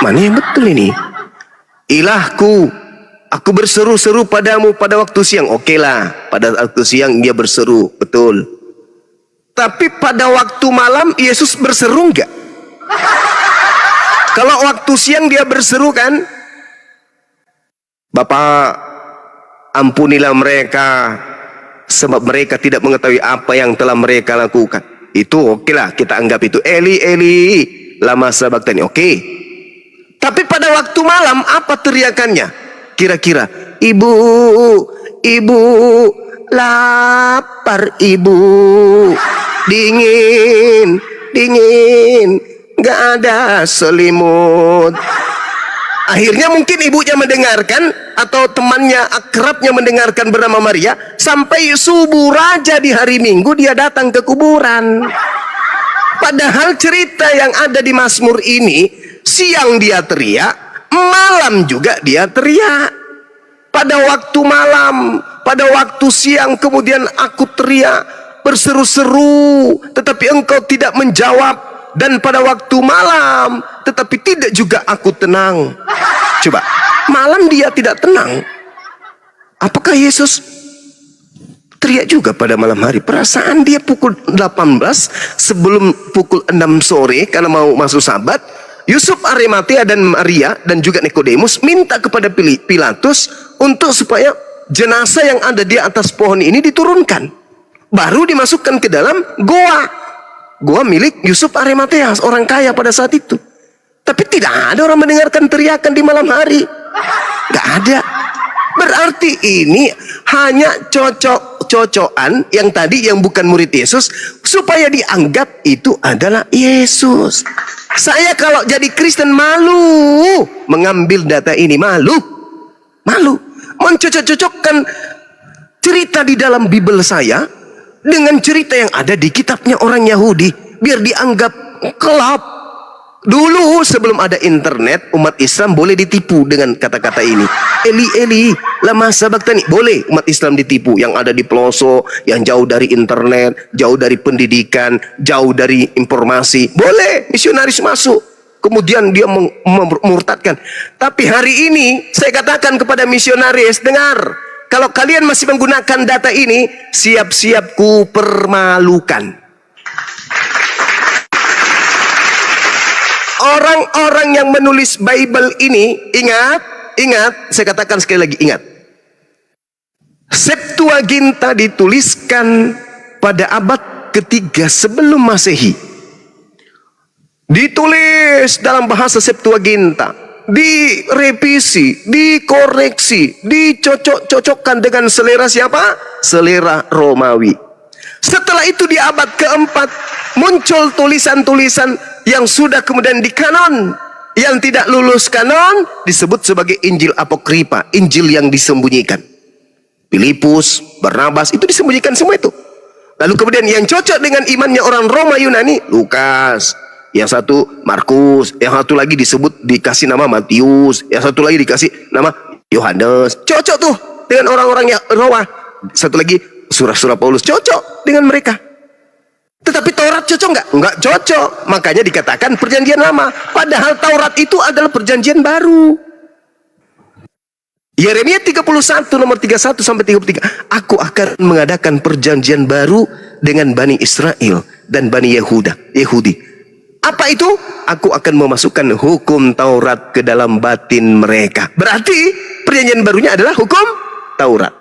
Mana yang betul ini? Ilahku, aku berseru-seru padamu pada waktu siang. Oke lah, pada waktu siang dia berseru, betul. Tapi pada waktu malam Yesus berseru enggak? Kalau waktu siang dia berseru kan? Bapa, ampunilah mereka, sebab mereka tidak mengetahui apa yang telah mereka lakukan. Itu oke lah, kita anggap itu. Eli, Eli, lama sabachthani. Oke. Tapi pada waktu malam apa teriakannya? Kira-kira, ibu, ibu, lapar ibu, dingin, dingin, gak ada selimut. Akhirnya mungkin ibunya mendengarkan atau temannya akrabnya mendengarkan bernama Maria. Sampai subuh raja di hari Minggu dia datang ke kuburan. Padahal cerita yang ada di Mazmur ini, siang dia teriak, malam juga dia teriak. Pada waktu malam, pada waktu siang kemudian aku teriak, berseru-seru, tetapi engkau tidak menjawab. Dan pada waktu malam, tetapi tidak juga aku tenang. Coba, malam dia tidak tenang. Apakah Yesus teriak juga pada malam hari? Perasaan dia pukul 18 sebelum pukul 6 sore karena mau masuk sabat. Yusuf Arimatea dan Maria dan juga Nikodemus minta kepada Pilatus untuk supaya jenazah yang ada di atas pohon ini diturunkan. Baru dimasukkan ke dalam goa. Goa milik Yusuf Arimatea, orang kaya pada saat itu. Tapi tidak ada orang mendengarkan teriakan di malam hari. Gak ada. Berarti ini hanya cocok-cocokan yang tadi yang bukan murid Yesus supaya dianggap itu adalah Yesus. Saya kalau jadi Kristen malu mengambil data ini, malu. Mencocok-cocokkan cerita di dalam Bible saya dengan cerita yang ada di kitabnya orang Yahudi, biar dianggap kelap. Dulu sebelum ada internet, umat Islam boleh ditipu dengan kata-kata ini. Eli, Eli, lama sabachthani. Boleh umat Islam ditipu. Yang ada di pelosok, yang jauh dari internet, jauh dari pendidikan, jauh dari informasi. Boleh misionaris masuk. Kemudian dia memurtadkan. Tapi hari ini saya katakan kepada misionaris, dengar, kalau kalian masih menggunakan data ini, siap-siap ku permalukan. Orang-orang yang menulis Bible ini, ingat, saya katakan sekali lagi, ingat. Septuaginta dituliskan pada abad ketiga sebelum Masehi. Ditulis dalam bahasa Septuaginta, direvisi, dikoreksi, dicocok-cocokkan dengan selera siapa? Selera Romawi. Setelah itu di abad keempat muncul tulisan-tulisan yang sudah kemudian dikanon. Yang tidak lulus kanon disebut sebagai Injil Apokripa, Injil yang disembunyikan. Filipus, Barnabas, itu disembunyikan semua itu. Lalu kemudian yang cocok dengan imannya orang Roma Yunani, Lukas. Yang satu Markus, yang satu lagi dikasih nama Matius, yang satu lagi dikasih nama Yohanes. Cocok tuh dengan orang-orang yang Roma. Satu lagi surah-surah Paulus cocok dengan mereka. Tetapi Taurat cocok nggak? Nggak cocok. Makanya dikatakan perjanjian lama. Padahal Taurat itu adalah perjanjian baru. Yeremia 31 nomor 31 sampai 33. Aku akan mengadakan perjanjian baru dengan Bani Israel dan Bani Yahudi. Apa itu? Aku akan memasukkan hukum Taurat ke dalam batin mereka. Berarti perjanjian barunya adalah hukum Taurat.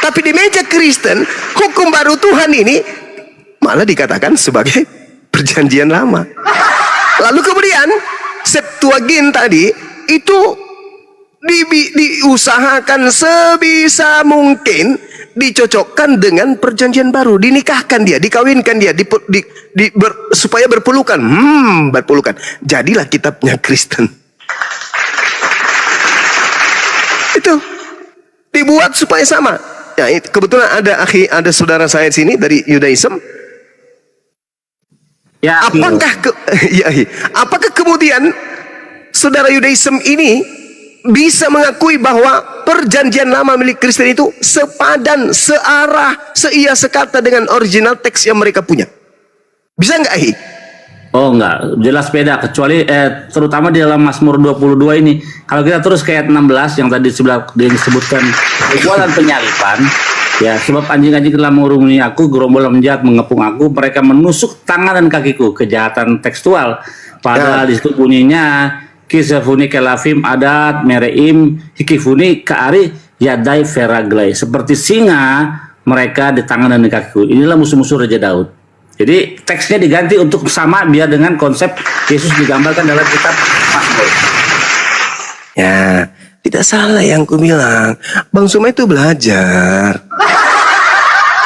Tapi di meja Kristen, hukum baru Tuhan ini malah dikatakan sebagai perjanjian lama. Lalu kemudian Septuaginta tadi itu diusahakan sebisa mungkin dicocokkan dengan perjanjian baru, dinikahkan dia, dikawinkan dia, supaya berpelukan. Berpelukan. Jadilah kitabnya Kristen. Itu dibuat supaya sama. Ya, kebetulan ada saudara saya di sini dari Yudaism. Ya, apakah kemudian saudara Yudaism ini bisa mengakui bahwa perjanjian lama milik Kristen itu sepadan, searah, seia sekata dengan original teks yang mereka punya? Bisa nggak, Ahi? Oh enggak, jelas beda, kecuali terutama di dalam Mazmur 22 ini. Kalau kita terus ke ayat 16 yang tadi disebutkan perbuatan penyalipan, ya, sebab anjing-anjing telah mengurungi aku, gerombolan penjahat mengepung aku, mereka menusuk tangan dan kakiku. Kejahatan tekstual. Padahal di situ bunyinya Kisafuni kelafim adat mereim hikifuni kaari yadai veraglai. Seperti singa mereka di tangan dan di kakiku. Inilah musuh-musuh Raja Daud. Jadi teksnya diganti untuk sama biar dengan konsep Yesus digambarkan dalam kitab Mazmur. Ya, tidak salah yang ku bilang. Bang Suma itu belajar.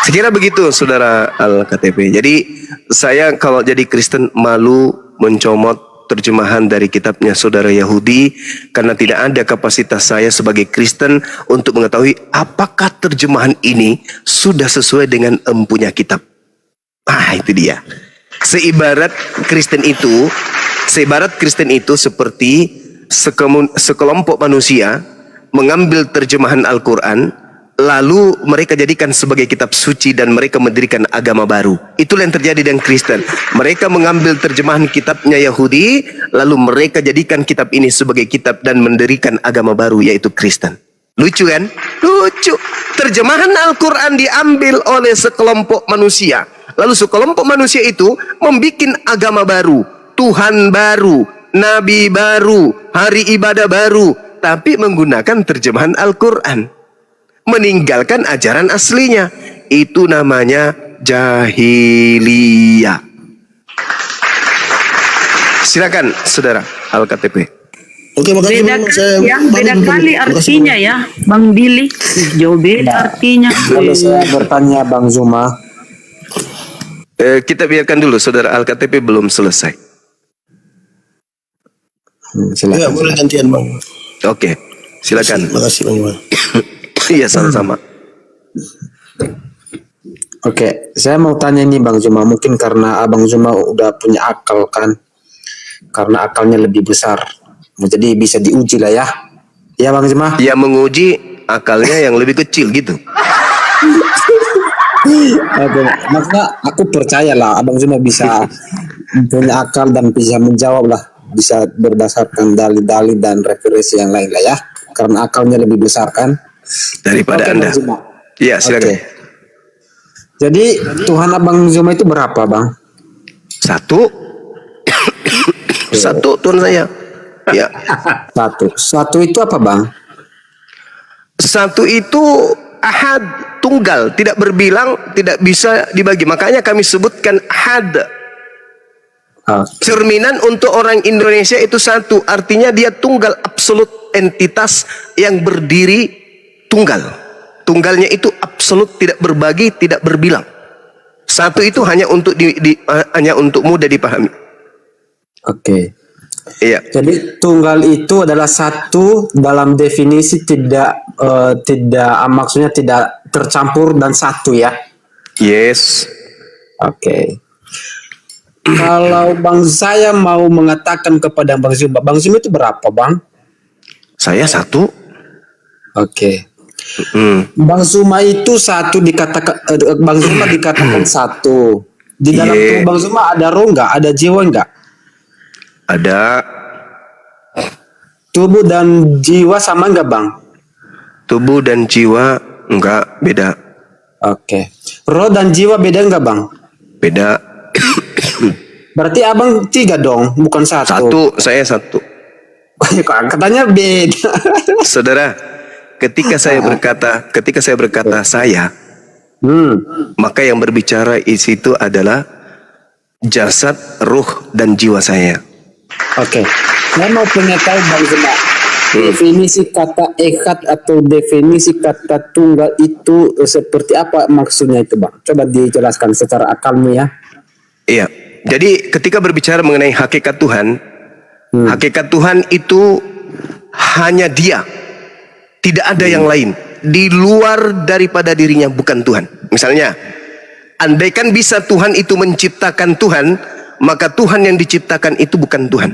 Sekira begitu, saudara Al-KTP. Jadi saya kalau jadi Kristen malu mencomot terjemahan dari kitabnya saudara Yahudi karena tidak ada kapasitas saya sebagai Kristen untuk mengetahui apakah terjemahan ini sudah sesuai dengan empunya kitab. Itu dia. Seibarat Kristen itu seperti sekelompok manusia mengambil terjemahan Al-Quran lalu mereka jadikan sebagai kitab suci dan mereka mendirikan agama baru. Itulah yang terjadi dengan Kristen. Mereka mengambil terjemahan kitabnya Yahudi lalu mereka jadikan kitab ini sebagai kitab dan mendirikan agama baru, yaitu Kristen. Lucu kan? Lucu. Terjemahan Al-Quran diambil oleh sekelompok manusia, lalu sekelompok manusia itu membuat agama baru, Tuhan baru, Nabi baru, hari ibadah baru, tapi menggunakan terjemahan Al-Quran, meninggalkan ajaran aslinya. Itu namanya jahiliyah. Silakan saudara Al-KTP. Oke, makasih Beda Bang. beda kali artinya ya, Bang Billy. Jauh beda artinya. Kalau saya bertanya Bang Zuma, Kita biarkan dulu saudara Al-KTP belum selesai. silakan. Ya, boleh gantian Bang. Oke, silakan. Makasih Bang Iwan. Iya, sama-sama. Oke, saya mau tanya nih Bang Zuma, mungkin karena Abang Zuma udah punya akal kan, karena akalnya lebih besar, jadi bisa diuji lah ya. Ya Bang Zuma. Ya, menguji akalnya yang lebih kecil gitu. Oke, maksudnya aku percaya lah Abang Zuma bisa punya akal dan bisa menjawab lah, bisa berdasarkan dalil-dalil dan referensi yang lain lah ya, karena akalnya lebih besar kan Daripada Oke, Anda. Bang Zuma. Iya, silakan. Oke. Jadi Tuhan Abang Zuma itu berapa Bang? Satu. Satu Tuhan saya. Ya. Satu itu apa Bang? Satu itu ahad, tunggal, tidak berbilang, tidak bisa dibagi. Makanya kami sebutkan ahad. Cerminan untuk orang Indonesia itu satu, artinya dia tunggal, absolut, entitas yang berdiri tunggal. Tunggalnya itu absolut, tidak berbagi, tidak berbilang. Satu itu hanya untuk hanya untuk mudah dipahami. Oke. Iya. Jadi tunggal itu adalah satu dalam definisi tidak maksudnya tidak tercampur dan satu ya. Yes. Oke. Kalau Bang saya mau mengatakan kepada Bang Zuma itu berapa, Bang? Saya satu. Oke. Bang Zuma itu satu dikatakan Bang Zuma dikatakan satu. Di dalam tubuh Bang Zuma ada roh nggak? Ada jiwa nggak? Ada. Tubuh dan jiwa sama nggak, Bang? Tubuh dan jiwa enggak, beda. Oke. Roh dan jiwa beda nggak, Bang? Beda. Berarti abang 3 dong, bukan satu. Satu, saya satu. Katanya beda. Saudara, ketika saya berkata saya, maka yang berbicara di situ adalah jasad, ruh, dan jiwa saya. Oke. Saya mau punya tahu Bang Zuma. Definisi kata ekad atau definisi kata tunggal itu seperti apa maksudnya itu, Bang? Coba dijelaskan secara akalmu ya. Iya. Jadi ketika berbicara mengenai hakikat Tuhan, hakikat Tuhan itu hanya Dia. Tidak ada yang lain. Di luar daripada dirinya bukan Tuhan. Misalnya, andaikan bisa Tuhan itu menciptakan Tuhan, maka Tuhan yang diciptakan itu bukan Tuhan.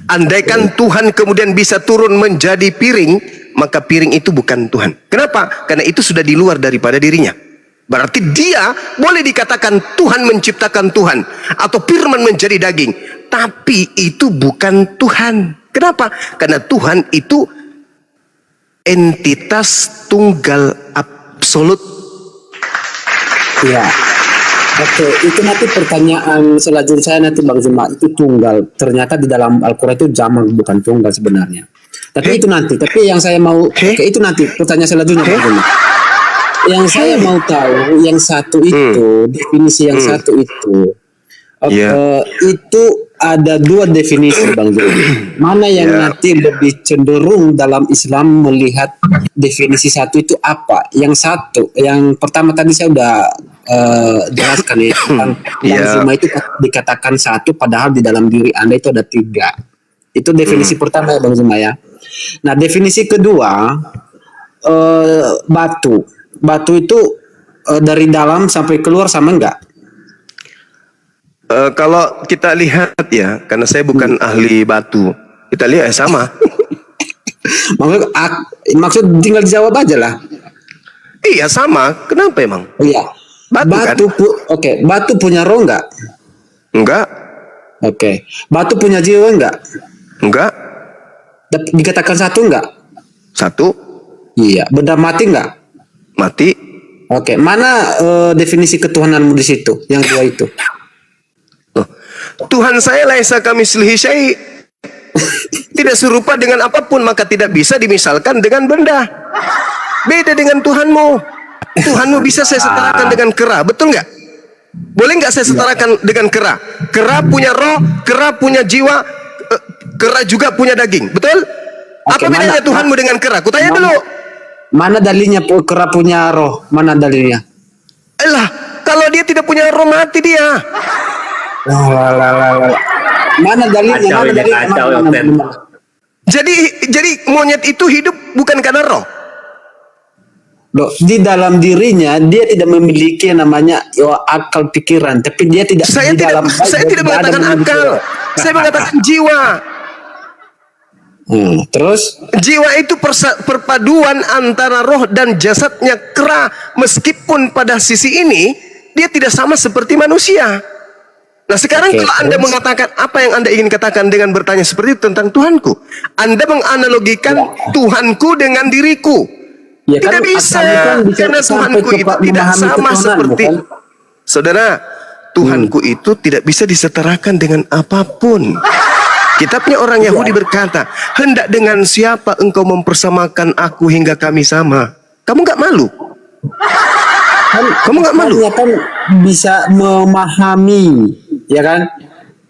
Andaikan Tuhan kemudian bisa turun menjadi piring, maka piring itu bukan Tuhan. Kenapa? Karena itu sudah di luar daripada dirinya. Berarti dia boleh dikatakan Tuhan menciptakan Tuhan, atau firman menjadi daging, tapi itu bukan Tuhan. Kenapa? Karena Tuhan itu entitas tunggal absolut. Ya. Oke, itu nanti pertanyaan selanjutnya saya nanti Bang Zuma, itu tunggal. Ternyata di dalam Al-Quran itu jamak, bukan tunggal sebenarnya. Tapi itu nanti, tapi yang saya mau itu nanti pertanyaan selanjutnya Bang Zuma. Yang saya mau tahu yang satu itu, definisi yang satu itu. Itu ada 2 definisi Bang Zuma. Mana yang nanti lebih cenderung dalam Islam melihat definisi satu itu apa? Yang satu, yang pertama tadi saya udah jelaskan ya tentang Bang Zuma itu dikatakan satu padahal di dalam diri Anda itu ada 3. Itu definisi pertama ya Bang Zuma ya. Nah, definisi kedua, batu itu dari dalam sampai keluar sama enggak? Kalau kita lihat ya, karena saya bukan ahli batu, kita lihat sama. Maksud tinggal dijawab aja lah. Iya sama. Kenapa emang? Iya. Batu Oke. Batu punya roh enggak? Enggak. Oke. Batu punya jiwa enggak? Enggak. Dikatakan satu enggak? Satu. Iya. Benda mati enggak? Mati. Oke. Mana definisi ketuhananmu di situ? Yang 2 itu. Tuhan saya laisa kamitslihi syai'. Tidak serupa dengan apapun, maka tidak bisa dimisalkan dengan benda. Beda dengan Tuhanmu. Tuhanmu bisa saya setarakan dengan kera, betul nggak? Boleh nggak saya setarakan dengan kera? Kera punya roh, kera punya jiwa, kera juga punya daging, betul? Apa bedanya Tuhanmu dengan kera? Kutanya dulu. Mana dalilnya kera punya roh? Mana dalilnya? Alah, kalau dia tidak punya roh mati dia. Mana dalilnya? Jadi monyet itu hidup bukan karena roh. Loh, di dalam dirinya dia tidak memiliki yang namanya akal pikiran, tapi dia tidak. Saya tidak mengatakan akal. Saya mengatakan jiwa. Terus? Jiwa itu perpaduan antara roh dan jasadnya kera. Meskipun pada sisi ini dia tidak sama seperti manusia. Nah sekarang kalau Anda mengatakan apa yang Anda ingin katakan dengan bertanya seperti itu tentang Tuhanku, Anda menganalogikan Tuhanku dengan diriku. Ya, tidak bisa, karena Tuhanku itu tidak sama seperti saudara. Tuhanku itu tidak bisa disetarakan dengan apapun. Kitabnya orang Yahudi berkata, hendak dengan siapa engkau mempersamakan aku hingga kami sama? Kamu nggak malu? Kamu nggak malu? Akalnya kan bisa memahami, ya kan?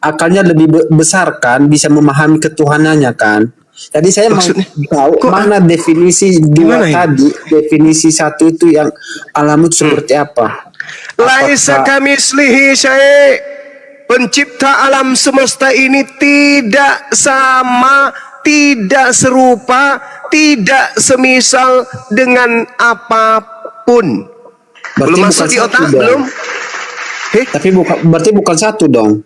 Akalnya lebih besar kan, bisa memahami ketuhanannya kan. Jadi saya Maksudnya? mau tahu mana definisi dua Gimana ini? tadi, definisi satu itu yang alamut seperti apa? Laisa kamislihi syai'. Pencipta alam semesta ini tidak sama, tidak serupa, tidak semisal dengan apapun. Berarti Belum masuk bukan di satu otak, dong. belum? Tapi berarti bukan satu dong.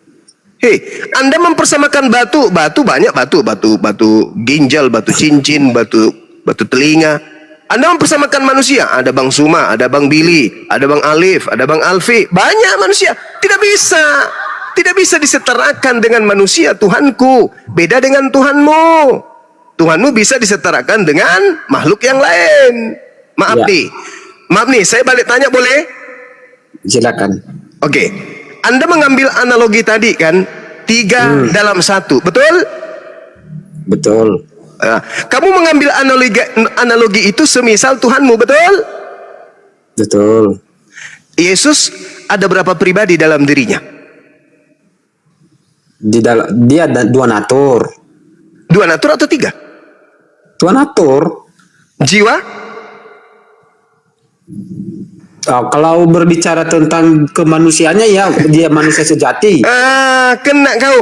Hei, Anda mempersamakan batu banyak batu ginjal, batu cincin, batu telinga. Anda mempersamakan manusia, ada Bang Suma, ada Bang Billy, ada Bang Alif, ada Bang Alfi, banyak manusia. Tidak bisa disetarakan dengan manusia. Tuhanku beda dengan Tuhanmu. Tuhanmu bisa disetarakan dengan makhluk yang lain. Maaf nih, saya balik tanya boleh? Silakan. Oke, Anda mengambil analogi tadi kan, 3 dalam 1, betul? Betul. Kamu mengambil analogi itu semisal Tuhanmu, betul? Betul. Yesus ada berapa pribadi dalam dirinya? Dia ada dua natur. 2 natur atau 3? Dua natur. Jiwa? Kalau berbicara tentang kemanusiaannya ya dia manusia sejati. Kena kau.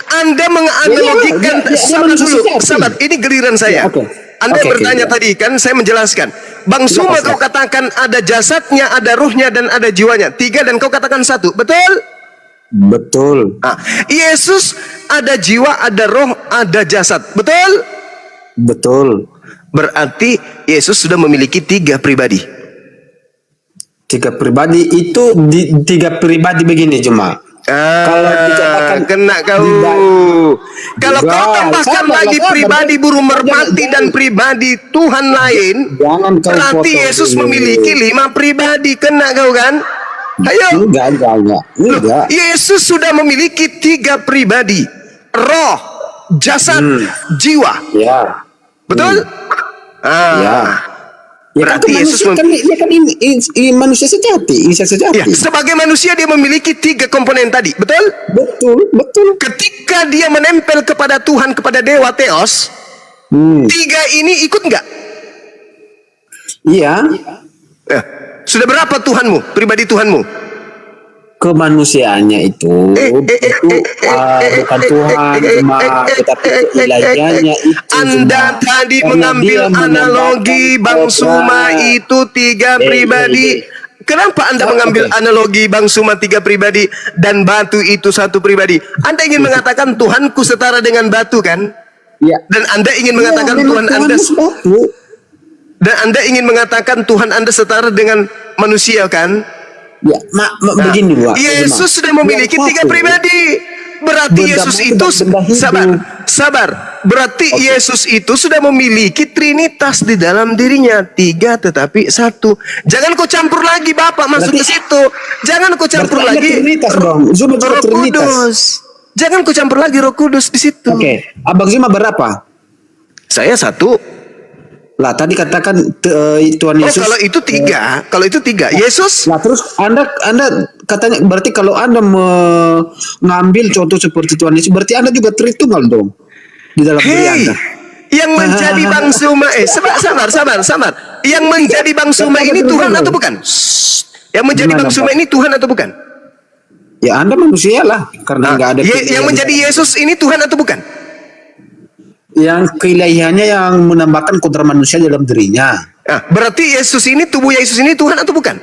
Anda menganalogikan, dia sabar manusia dulu, sejati. sabar. Ini giliran saya. Ya, oke. Anda Oke, bertanya oke. tadi kan, saya menjelaskan. Bang Suma Silakan. kau katakan ada jasadnya, ada ruhnya dan ada jiwanya. 3 dan kau katakan 1, betul? Betul. Yesus ada jiwa, ada roh, ada jasad, betul? Betul. Berarti Yesus sudah memiliki 3 pribadi. 3 pribadi itu 3 pribadi begini cuma. Kalau dikatakan Kena kau. Kalau Enggak, kau tambahkan sabar, lagi sabar. pribadi burung merpati Jangan. dan pribadi Tuhan lain, Jangan kau berarti potong Yesus dulu. memiliki 5 pribadi. Kena kau kan? Ayo. Enggak. Yesus sudah memiliki 3 pribadi. Roh, jasad, jiwa. Ya. Betul? Ya. Ya Berarti kan Yesus manusia kan ini manusia sejati, Isa sejati. Ya, sebagai manusia dia memiliki 3 komponen tadi, betul? Betul. Ketika dia menempel kepada Tuhan, kepada Dewa Theos, 3 ini ikut nggak? Iya. Sudah berapa Tuhanmu, pribadi Tuhanmu? Kemanusiaannya itu bukan Tuhan cuma tetapi ilahiannya itu Anda cuma tadi karena mengambil dia analogi Bang Suma itu 3 pribadi. Kenapa Anda mengambil analogi Bang Suma 3 pribadi dan batu itu 1 pribadi? Anda ingin mengatakan Tuhanku setara dengan batu kan? Ya. Dan Anda ingin mengatakan Tuhan Anda ingin mengatakan Tuhan Anda setara dengan manusia kan? Ya, begini Pak. Yesus sudah memiliki 3 pribadi. Berarti Benda Yesus mati itu dan benda hidup. sabar. Berarti Yesus itu sudah memiliki trinitas di dalam dirinya, 3 tetapi 1. Jangan kau campur lagi Bapak masuk ke situ. Jangan kau campur berarti ada lagi Trinitas dong. Zuma juga Roh Trinitas. Kudus. Jangan kau campur lagi Roh Kudus di situ. Oke, Abang Zuma berapa? Saya 1. Lah tadi katakan Tuhan Yesus. Kalau itu 3, kalau itu 3. Yesus. Nah terus Anda katanya berarti kalau Anda mengambil contoh seperti Tuhan Yesus berarti Anda juga Tritunggal dong di dalam diri Anda. Yang menjadi Bang Suma sabar. Yang menjadi Bang Suma ini Tuhan atau bukan? Yang menjadi Gimana, Bang Suma Pak? ini Tuhan atau bukan? Ya Anda manusia lah karena nggak ada. Yang menjadi Yesus ini Tuhan atau bukan? Yang keilahiannya yang menambahkan kodrat manusia dalam dirinya. Berarti Yesus ini, tubuh Yesus ini Tuhan atau bukan?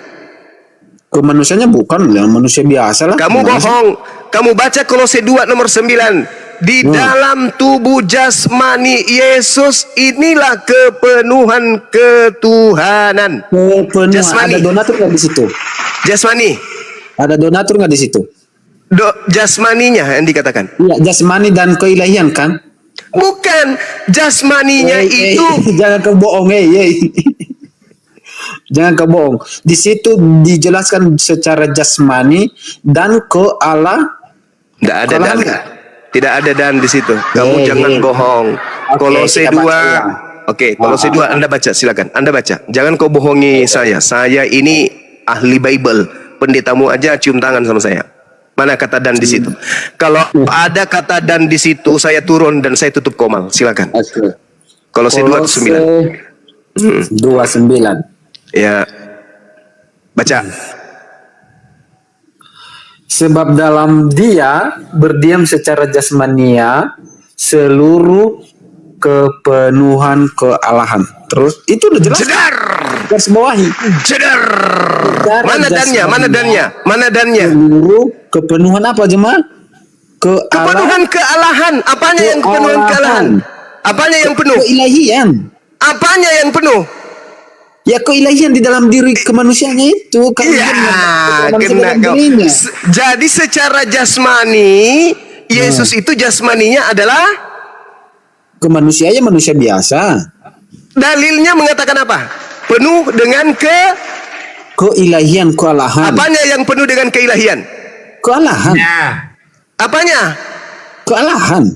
Kemanusiaannya bukan, yang manusia biasa lah. Kamu bohong. Kamu baca Kolose 2 nomor 9. Di dalam tubuh jasmani Yesus inilah kepenuhan ketuhanan. Kepenuhan. Jasmani. Ada donatur nggak di situ? Jasmani. Ada donatur nggak di situ? Jasmaninya yang dikatakan. Iya, jasmani dan keilahian kan? Bukan, jasmaninya itu. Jangan kebohong, jangan kebohong. Di situ dijelaskan secara jasmani dan ke Allah. Tidak ada dan. Tidak ada dan di situ. Kamu jangan bohong. Oke, Kolose kita 2. baca Oke, Kolose 2 Anda baca, silakan. Anda baca. Jangan kau bohongi saya. Saya ini ahli Bible. Pendetamu aja cium tangan sama saya. Mana kata dan di situ? Kalau ada kata dan di situ, saya turun dan saya tutup komal. Silakan. Oke. Kolose 2:9. 2:9. Ya. Baca. Sebab dalam dia berdiam secara jasmania seluruh kepenuhan kealahan. Terus itu udah jelas. Jedar. Garis bawahi. Jedar. Secara Mana dannya? Mana jasmania, dannya? Mana dannya? Seluruh kepenuhan apa jemaah? Kepenuhan kealahan. Apanya yang kepenuhan kealahan? Apanya yang penuh? Keilahian. Apanya yang penuh? Ya keilahian di dalam diri kemanusiaannya itu. Iya, kena kau. Jadi secara jasmani, Yesus itu jasmaninya adalah Kemanusiaannya manusia biasa. dalilnya mengatakan apa? Penuh dengan Keilahian, kealahan. apanya yang penuh dengan keilahian? Kealahan. Apanya? Kealahan.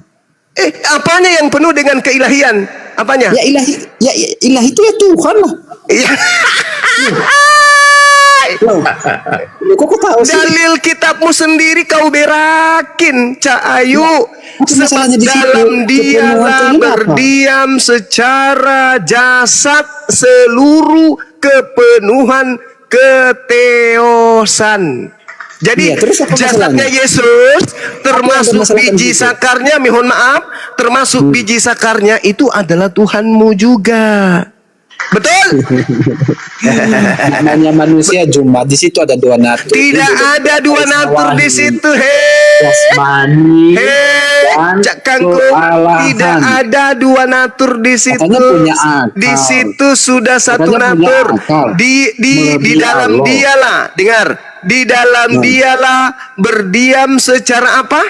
Apanya yang penuh dengan keilahian? Apanya? Ya ilahi, ya ilahi itu ya Tuhan lah. Iya. Loh, kok tahu sih? Dalil kitabmu sendiri kau berakin, Cak Ayu. Apa Sebab masalahnya di situ? dalam Kepenuhan dialah itu apa? berdiam secara jasad seluruh kepenuhan keteosan. Jadi Iya, terus apa jasadnya masalahnya? Yesus termasuk masalah biji gitu? sakarnya, mohon maaf, termasuk biji sakarnya itu adalah Tuhanmu juga. Betul? Namanya manusia cuma di situ ada dua natur. Tidak ada dua natur di situ. Jasmani dan Cak Kangkung, kealahan. tidak ada dua natur di situ. Katanya punya akal. Di situ sudah satu Katanya punya natur. akal. Di Melebihi dalam Allah. dialah, dengar. Di dalam dialah berdiam secara apa?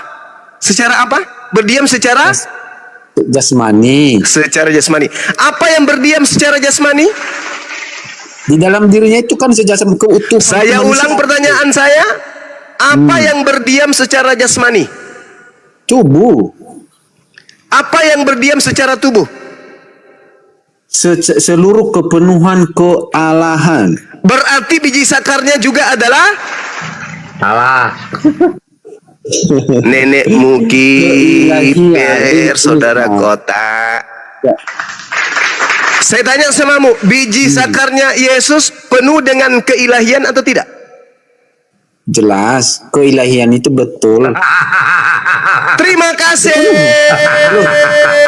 Secara apa? Berdiam secara Jasmani. secara jasmani. Apa yang berdiam secara jasmani? Di dalam dirinya itu kan sejasam keutuhan. Saya manusia. ulang pertanyaan saya. Apa yang berdiam secara jasmani? Tubuh. Apa yang berdiam secara tubuh? Seluruh kepenuhan kealahan. Berarti biji sakarnya juga adalah Salah. nenekmu kiper, Keilahian. saudara kota. Saya tanya samamu, biji sakarnya Yesus penuh dengan keilahian atau tidak? Jelas, keilahian itu betul. Terima kasih.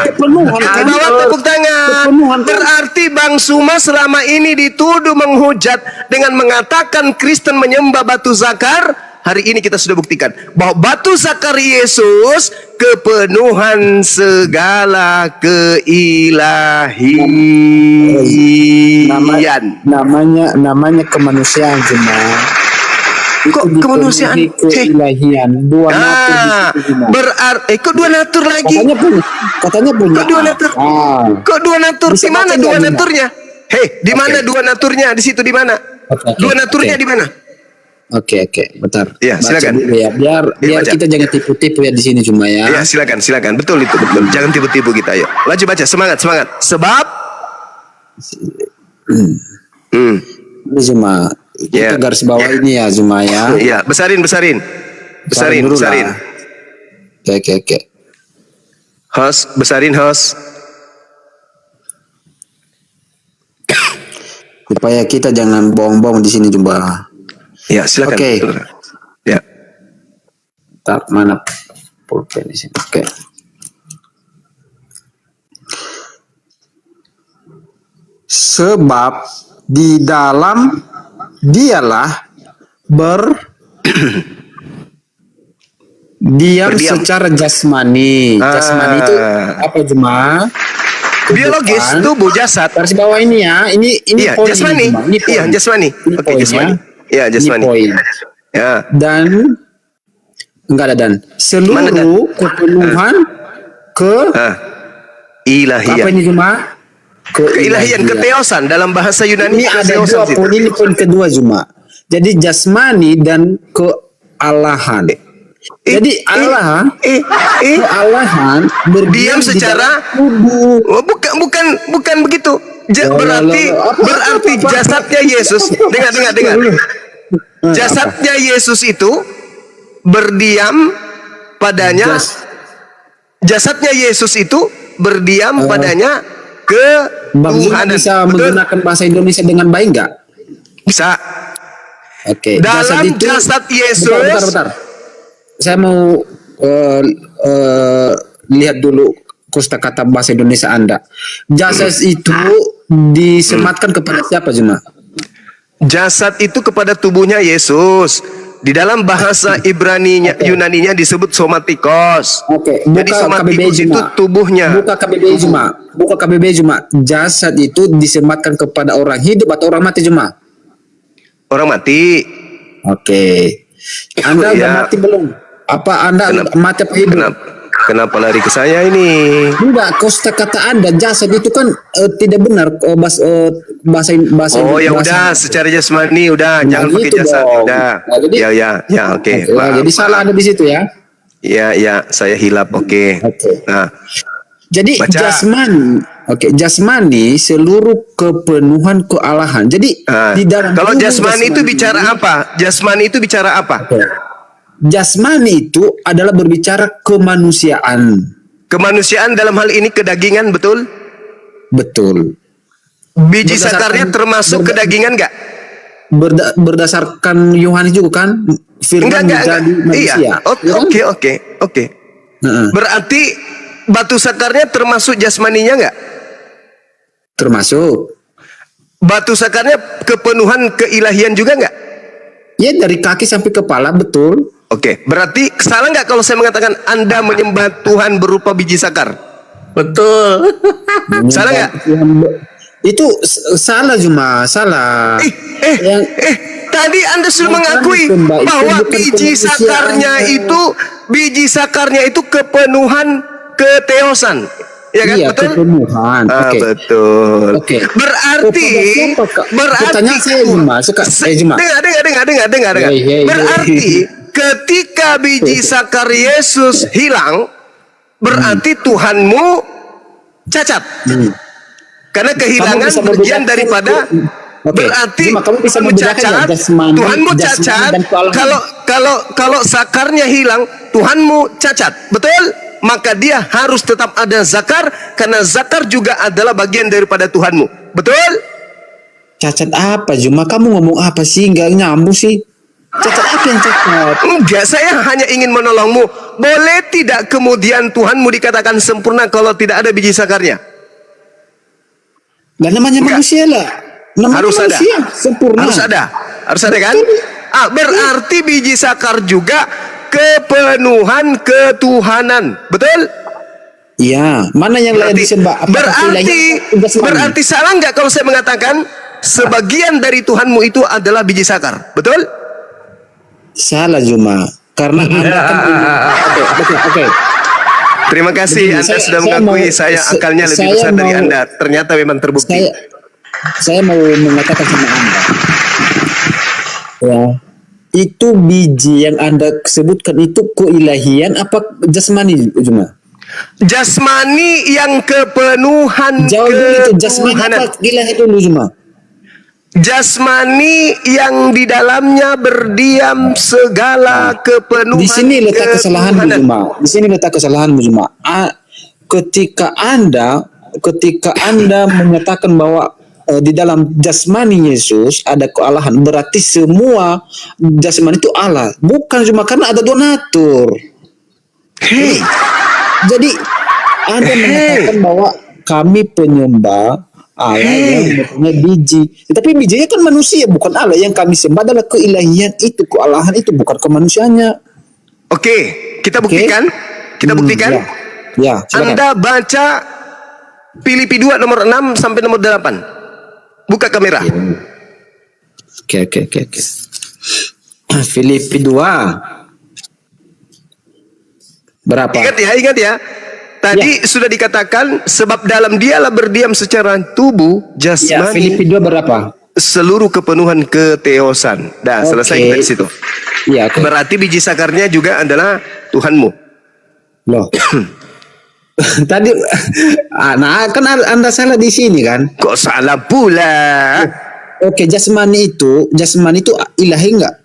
Kepenuhan Di kan? bawah tepuk tangan. Kepenuhan kan? Berarti Bang Suma selama ini dituduh menghujat dengan mengatakan Kristen menyembah batu zakar. Hari ini kita sudah buktikan bahwa batu zakar Yesus kepenuhan segala keilahian. Namanya kemanusiaan cuma. Kok kemanusiaan? Keilahian. Dua natur di situ cuma. Berarti kok dua natur lagi? Katanya punya. Kok dua natur? Ah. Kok dua natur? Bisa Di mana baca dua nggak, Bima? naturnya? Hei, di mana dua naturnya? Di situ di mana? Oke, Dua naturnya oke. di mana? Oke, bentar. Iya, Baca silakan. dulu ya. Biar baca. kita jangan tipu-tipu ya di sini cuma ya. Ya, silakan. Betul itu, betul. Jangan tipu-tipu kita, yuk. Laju baca, semangat. Sebab Ini cuma Ya. kita garis bawah ini ya cuma ya. iya, besarin. dulu lah. Besarin. Oke. Host, besarin host. Supaya kita jangan bohong-bohong di sini cuma. Ya, silakan. Oke. saudara. Ya. Tak mana pulpen di sini. Oke. Sebab di dalam dialah berdiam Berdiam. secara jasmani. Jasmani itu apa jemaah? Biologis, Kehidupan. tubuh, jasad. Garis bawah ini ya. Ini Iya, poin jasmani. ini, Bang. Ini poin. Iya, jasmani. Ini Oke, poin, jasmani. ya. Iya, jasmani. Ini poin. Ya. Dan enggak ada dan seluruh Mana dan? kepenuhan ke Ah. Ilahian. apa ini cuma Keilahian, keteosan dalam bahasa Yunani. Ini ada keteosan dua situ. poin, ini poin kedua cuma. Jadi jasmani dan kealahan. Jadi Allah kealahan diam berdiam di secara dalam tubuh. oh, bukan begitu. Berarti Apa? jasadnya Yesus. Dengar. Jasadnya Yesus itu berdiam padanya. Jasadnya Yesus itu berdiam padanya Bang Zuma ketuhanan. bisa Betul? menggunakan bahasa Indonesia dengan baik nggak? Bisa. Oke. Dalam jasad Yesus. Bentar. Saya mau lihat dulu kosakata bahasa Indonesia Anda. Jasad itu disematkan kepada siapa, Zuma? Jasad itu kepada tubuhnya Yesus. Di dalam bahasa Ibraninya, Yunaninya disebut somatikos. Oke, Jadi buka KBBI somatikos itu Zuma. tubuhnya. Buka KBBI Zuma. Jasad itu disematkan kepada orang hidup atau orang mati, Zuma? Orang mati. Oke. Anda udah Ya. mati belum? Apa Anda mati apa hidup? Kenapa lari ke saya ini? Enggak, kosakata Anda jasad itu kan tidak benar bahasa Oh ya bahasa- udah, secara jasmani udah, Nah, jangan pakai gitu jasad. dong. Udah. Nah, jadi- Ya, oke. Oke, jadi salah ada di situ ya. Ya, saya hilap. Oke. Oke. Nah, Jadi Baca. jasmani seluruh kepenuhan kealahan. Jadi di dalam kalau tubuh jasmani itu bicara apa? Jasmani itu bicara apa? Oke. Jasmani itu adalah berbicara kemanusiaan. Kemanusiaan dalam hal ini kedagingan, betul? Betul. Biji Berdasarkan- sakarnya termasuk kedagingan nggak? Berdasarkan Yohanes juga kan firman menjadi manusia. Iya. Ya kan? Oke. Heeh. Berarti batu sakarnya termasuk jasmaninya nggak? Termasuk. Batu sakarnya kepenuhan keilahian juga nggak? Ya dari kaki sampai kepala, betul. Oke, berarti salah nggak kalau saya mengatakan Anda menyembah Tuhan berupa biji sakar? Betul. Salah nggak? Itu salah Zuma, salah. Tadi Anda sudah Bukan mengakui disembah, itu bahwa bukan biji sakarnya itu kepenuhan keteosan. Ya kan? Iya, Betul? kepenuhan. Oke. Betul. Oke. Berarti Kepada siapa, Kak? berarti Pertanyaan saya, Zuma. Zuma. Dengar. Hei. Berarti ketika biji sakar Yesus hilang, berarti Tuhanmu cacat. Karena kehilangan bisa bagian membedakan daripada Oke. berarti Zuma, kamu bisa Tuhanmu membedakan cacat, ya, jasmani, Tuhanmu jasmani cacat. dan kealahan. Kalau sakarnya hilang, Tuhanmu cacat. Betul? Maka dia harus tetap ada zakar karena zakar juga adalah bagian daripada Tuhanmu. Betul? Cacat apa Zuma? Kamu ngomong apa sih? Nggak nyambung sih. Cacat apa yang cacat? Enggak, saya hanya ingin menolongmu. Boleh tidak kemudian Tuhanmu dikatakan sempurna kalau tidak ada biji sakarnya? Lah namanya Enggak. manusia lah. Namanya Harus ada. manusia, sempurna. Harus ada kan? Berarti biji sakar juga kepenuhan ketuhanan. Betul? Iya, mana yang layak disembah? Apakah berarti ilahi atau jasmani? berarti salah nggak kalau saya mengatakan sebagian dari Tuhanmu itu adalah biji sakar? Betul? Salah Zuma. Karena Anda kan Oke. Terima kasih Begini, Anda saya- sudah saya mengakui mau- saya akalnya lebih saya besar dari mau- Anda. Ternyata memang terbukti. Saya mau mengatakan sama Anda. Ya. Itu biji yang Anda sebutkan itu keilahian apa jasmani Zuma? Jasmani yang kepenuhan Jauh dulu itu jasmani ketuhanan. apa ilahi dulu Zuma? Jasmani yang di dalamnya berdiam segala kepenuhan Di sini letak kesalahanmu ketuhanan. Zuma. Di sini letak kesalahanmu Zuma. Ketika Anda menyatakan bahwa di dalam jasmani Yesus ada kealahan, berarti semua jasmani itu Allah, bukan cuma karena ada donatur. Jadi Anda mengatakan bahwa kami penyembah Allah yang mempunyai biji, tetapi bijinya kan manusia, bukan Allah. Yang kami sembah adalah keilahian itu, kealahan itu, bukan kemanusiaannya. Oke, kita buktikan. Kita buktikan. Ya, silakan. Anda baca Filipi 2 nomor 6 sampai nomor 8. Buka kamera. Oke. Filipi 2. Berapa? Ingat ya. Tadi sudah dikatakan sebab dalam dialah berdiam secara tubuh, Ya, jasmani, Filipi 2 berapa? seluruh kepenuhan keteosan. Dah, selesai Oke. kita di situ. Iya, oke. Berarti biji sakarnya juga adalah Tuhanmu. Loh. Tadi, nah kan Anda salah di sini kan? Kok salah pula? Oke, jasmani itu ilahi enggak?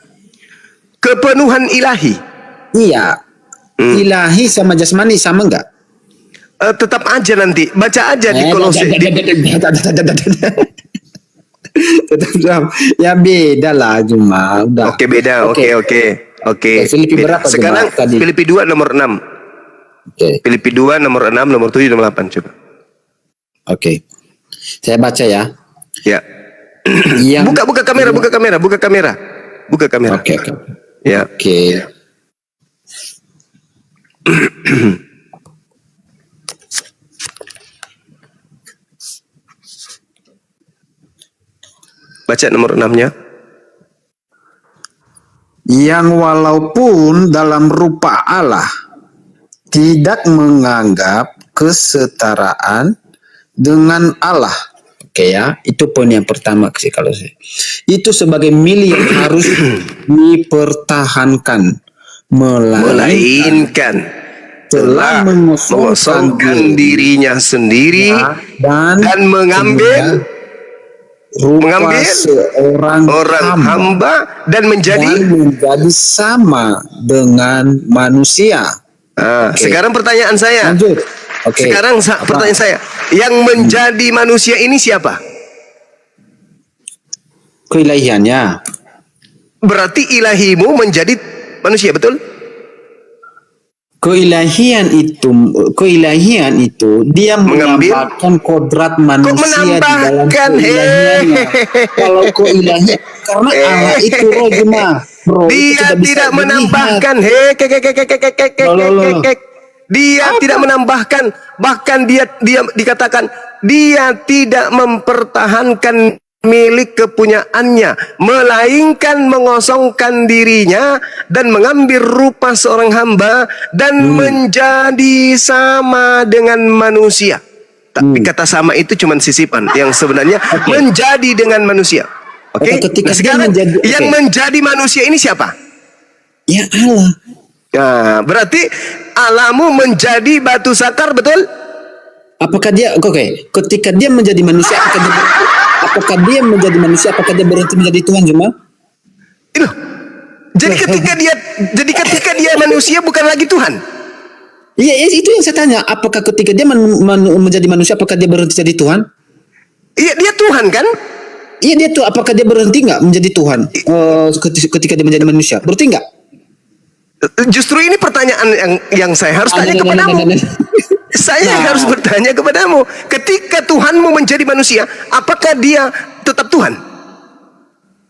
Kepenuhan ilahi. Iya. Ilahi sama jasmani sama enggak? Tetap aja nanti. Baca aja di Kolose. Tetap sama. Ya beda lah cuma. Udah. Oke, beda. Oke. Filipi berapa Sekarang coba tadi? Filipi 2 nomor 6. Oke. Filipi 2 nomor 6, nomor 7, nomor 8 coba. Oke. Saya baca ya. Ya. Yang Buka kamera. Oke. Ya. Oke. Baca nomor 6-nya. Yang walaupun dalam rupa Allah tidak menganggap kesetaraan dengan Allah. Oke ya, itu poin yang pertama sih kalau saya. Itu sebagai milik yang harus dipertahankan, Melainkan telah mengosongkan dirinya sendiri dan mengambil rupa seorang orang hamba dan menjadi. sama dengan manusia. Sekarang pertanyaan saya. Lanjut. Oke. Sekarang pertanyaan saya, yang menjadi manusia ini siapa? Keilahiannya. Berarti ilahimu menjadi manusia, betul? Keilahian itu dia Mengambil? menambahkan kodrat manusia di dalam menambahkan? keilahiannya. Kalau keilahian karena Allah itu roh cuma. Dia tidak menambahkan. Dia tidak menambahkan, bahkan dia dikatakan dia tidak mempertahankan milik kepunyaannya, melainkan mengosongkan dirinya dan mengambil rupa seorang hamba dan menjadi sama dengan manusia. Tapi kata sama itu cuma sisipan, yang sebenarnya menjadi dengan manusia. Oke. Ketika Nah, sekarang dia menjadi, yang menjadi manusia ini siapa? Ya Allah. Nah, berarti Allahmu menjadi batu sakar, betul? Apakah dia ketika dia menjadi manusia apakah dia menjadi manusia apakah dia berhenti menjadi Tuhan cuma? Itu. Jadi ketika dia manusia bukan lagi Tuhan. Iya, itu yang saya tanya. Apakah ketika dia menjadi manusia apakah dia berhenti jadi Tuhan? Iya, dia Tuhan kan? Iya, dia tuh apakah dia berhenti nggak menjadi Tuhan ketika dia menjadi manusia? Berhenti nggak? Justru ini pertanyaan yang saya harus tanya kepadamu. Saya harus bertanya kepadamu. Ketika Tuhanmu menjadi manusia, apakah dia tetap Tuhan?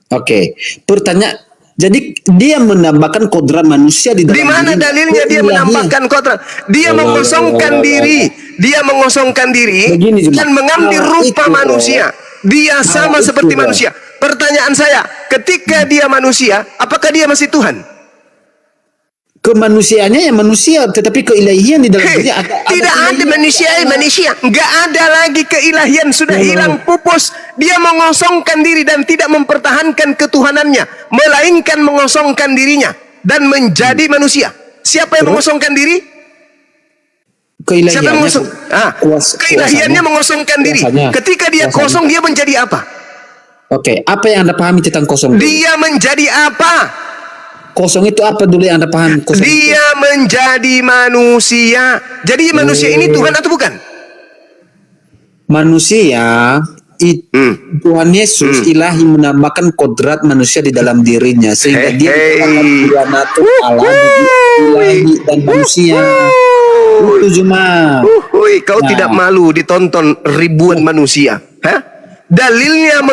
Oke. Pertanyaan. Jadi dia menambahkan kodrat manusia di dalam. Di mana dalilnya dia menambahkan kodrat? Dia mengosongkan diri. Dia mengosongkan diri dan mengambil rupa manusia. Dia sama seperti manusia. Pertanyaan saya, ketika dia manusia, apakah dia masih Tuhan? Kemanusiaannya ya manusia, tetapi keilahian di dalam dirinya tidak ada manusia, nggak ada lagi keilahian, sudah hilang pupus. Dia mengosongkan diri dan tidak mempertahankan ketuhanannya, melainkan mengosongkan dirinya dan menjadi manusia. Siapa yang mengosongkan diri? Siapa yang mengosong? Keilahiannya mengosongkan diri. Ketika dia kosong, dia menjadi apa? Oke, apa yang Anda pahami tentang kosong? Dia menjadi apa? Kosong itu apa dulu yang Anda paham? Dia menjadi manusia. Jadi manusia ini Tuhan atau bukan? Manusia Tuhan Yesus ilahi menambahkan kodrat manusia di dalam dirinya sehingga dia Allah ilahi dan manusia. Itu cuma. Kau tidak malu ditonton ribuan manusia? Hah? Dalilnya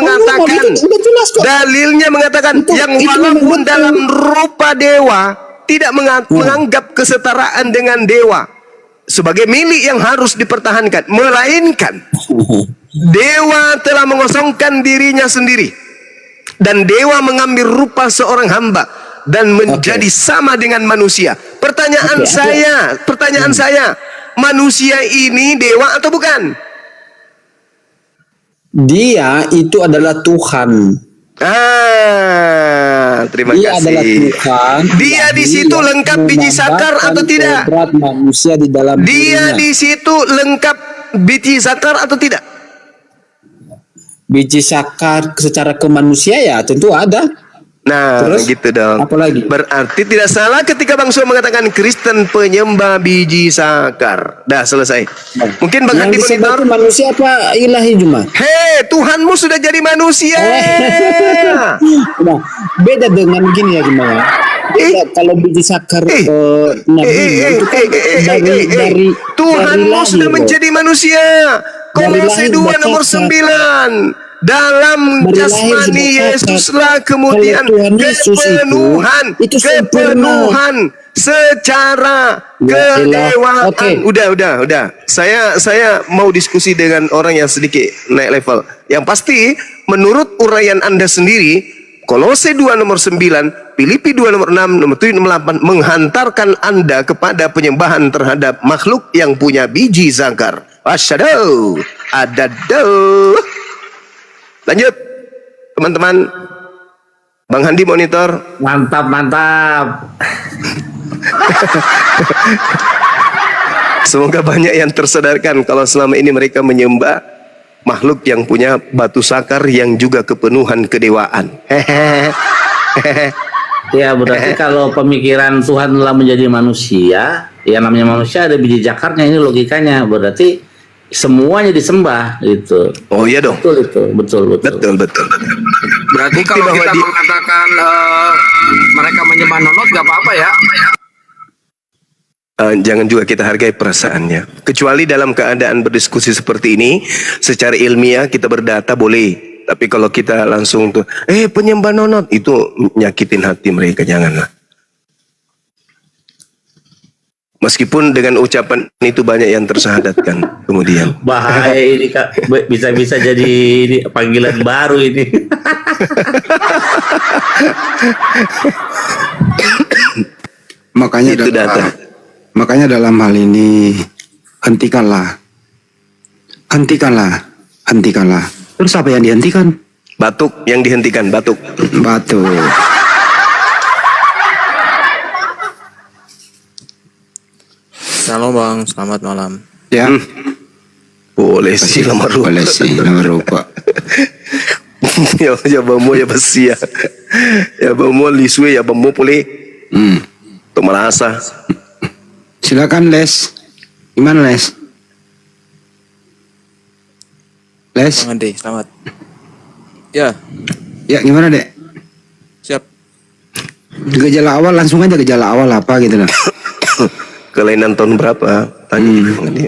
mengatakan yang walaupun dalam rupa dewa tidak menganggap kesetaraan dengan dewa sebagai milik yang harus dipertahankan, melainkan dewa telah mengosongkan dirinya sendiri dan dewa mengambil rupa seorang hamba dan menjadi sama dengan manusia. Pertanyaan saya, manusia ini dewa atau bukan? Dia itu adalah Tuhan. Terima Dia adalah kasih. Tuhan. Dia di situ yang lengkap biji sakar atau tidak? Berat manusia di dalam Dia dirinya. di situ lengkap biji sakar atau tidak? Biji sakar secara kemanusia ya tentu ada. Nah, Terus? gitu dong. Apa lagi? Berarti tidak salah ketika Bang Sua mengatakan Kristen penyembah biji sakar. Dah selesai. Mungkin Bang Handi Yang disebut monitor. itu manusia apa ilahi cuma? Hei, Tuhanmu sudah jadi manusia. Nah, beda dengan gini ya gimana? Beda kalau biji sakar Nabi itu kan dari Tuhanmu lahir, sudah loh. menjadi manusia. Dari Kolose lahir 2 nomor bercacat. 9. Dalam Dari lahir jasmani bercacat. Yesuslah kemudian Kalau Tuhan Yesus itu sempurna. kepenuhan secara Ya elah. kedewaan. Oke. Udah. Saya mau diskusi dengan orang yang sedikit naik level. Yang pasti menurut uraian Anda sendiri, Kolose 2 nomor 9, Filipi 2 nomor 6, nomor 7 nomor 8 menghantarkan Anda kepada penyembahan terhadap makhluk yang punya biji zakar. Asyhadu adadu. Lanjut, teman-teman. Bang Handi monitor. Mantap. Semoga banyak yang tersadarkan kalau selama ini mereka menyembah makhluk yang punya batu sakar yang juga kepenuhan kedewaan. Ya berarti kalau pemikiran Tuhan telah menjadi manusia, ya namanya manusia ada biji zakarnya, ini logikanya. Berarti semuanya disembah gitu. Oh iya dong. Betul itu, betul. Betul. Berarti kalau bahwa kita di- mengatakan mereka menyembah nonot gak apa-apa ya? Jangan juga kita hargai perasaannya. Kecuali dalam keadaan berdiskusi seperti ini, secara ilmiah kita berdata boleh. Tapi kalau kita langsung tuh, penyembah nonot, itu nyakitin hati mereka, janganlah. Meskipun dengan ucapan itu banyak yang tersahadatkan kemudian. Bahaya ini Kak, bisa jadi ini panggilan baru ini. Makanya Itu data. makanya dalam hal ini hentikanlah. Terus apa yang dihentikan? Batuk yang dihentikan, batuk. Batu. Shalom Bang, selamat malam. Ya. Boleh sih lama Boleh sih, nomor rupa. Ya bamo ya basia. Ya bamo liswe ya bamo boleh. Untuk merasa. Silakan Les. Gimana Les? Les? Bang Andi, selamat. Ya, Ya gimana Dek? siap. Gejala awal langsung aja gejala awal apa gitu lah. Kelainan tahun berapa? Tanya.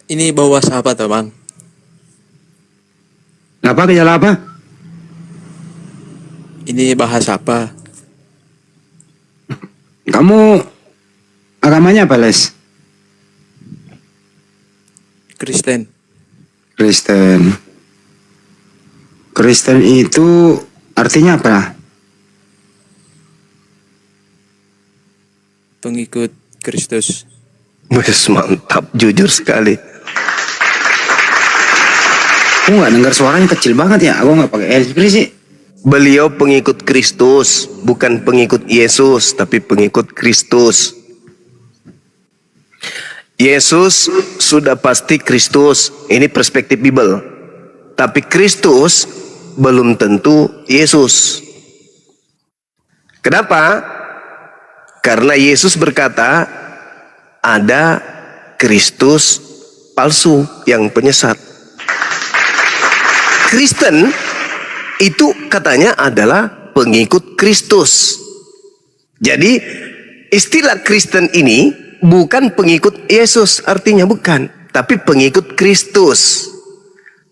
Ini bawa sahabat ya Bang. Apa gejala apa? Ini bahas apa? Kamu agamanya apa Les? Kristen. Kristen. Kristen itu artinya apa? Pengikut Kristus. Wes mantap, jujur sekali. Aku nggak dengar suaranya kecil banget ya. Aku nggak pakai handsfree sih. Beliau pengikut Kristus, bukan pengikut Yesus, tapi pengikut Kristus. Yesus sudah pasti Kristus. Ini perspektif Bible. Tapi Kristus belum tentu Yesus. Kenapa? Karena Yesus berkata ada Kristus palsu yang penyesat. Kristen itu katanya adalah pengikut Kristus. Jadi istilah Kristen ini bukan pengikut Yesus, artinya bukan, tapi pengikut Kristus.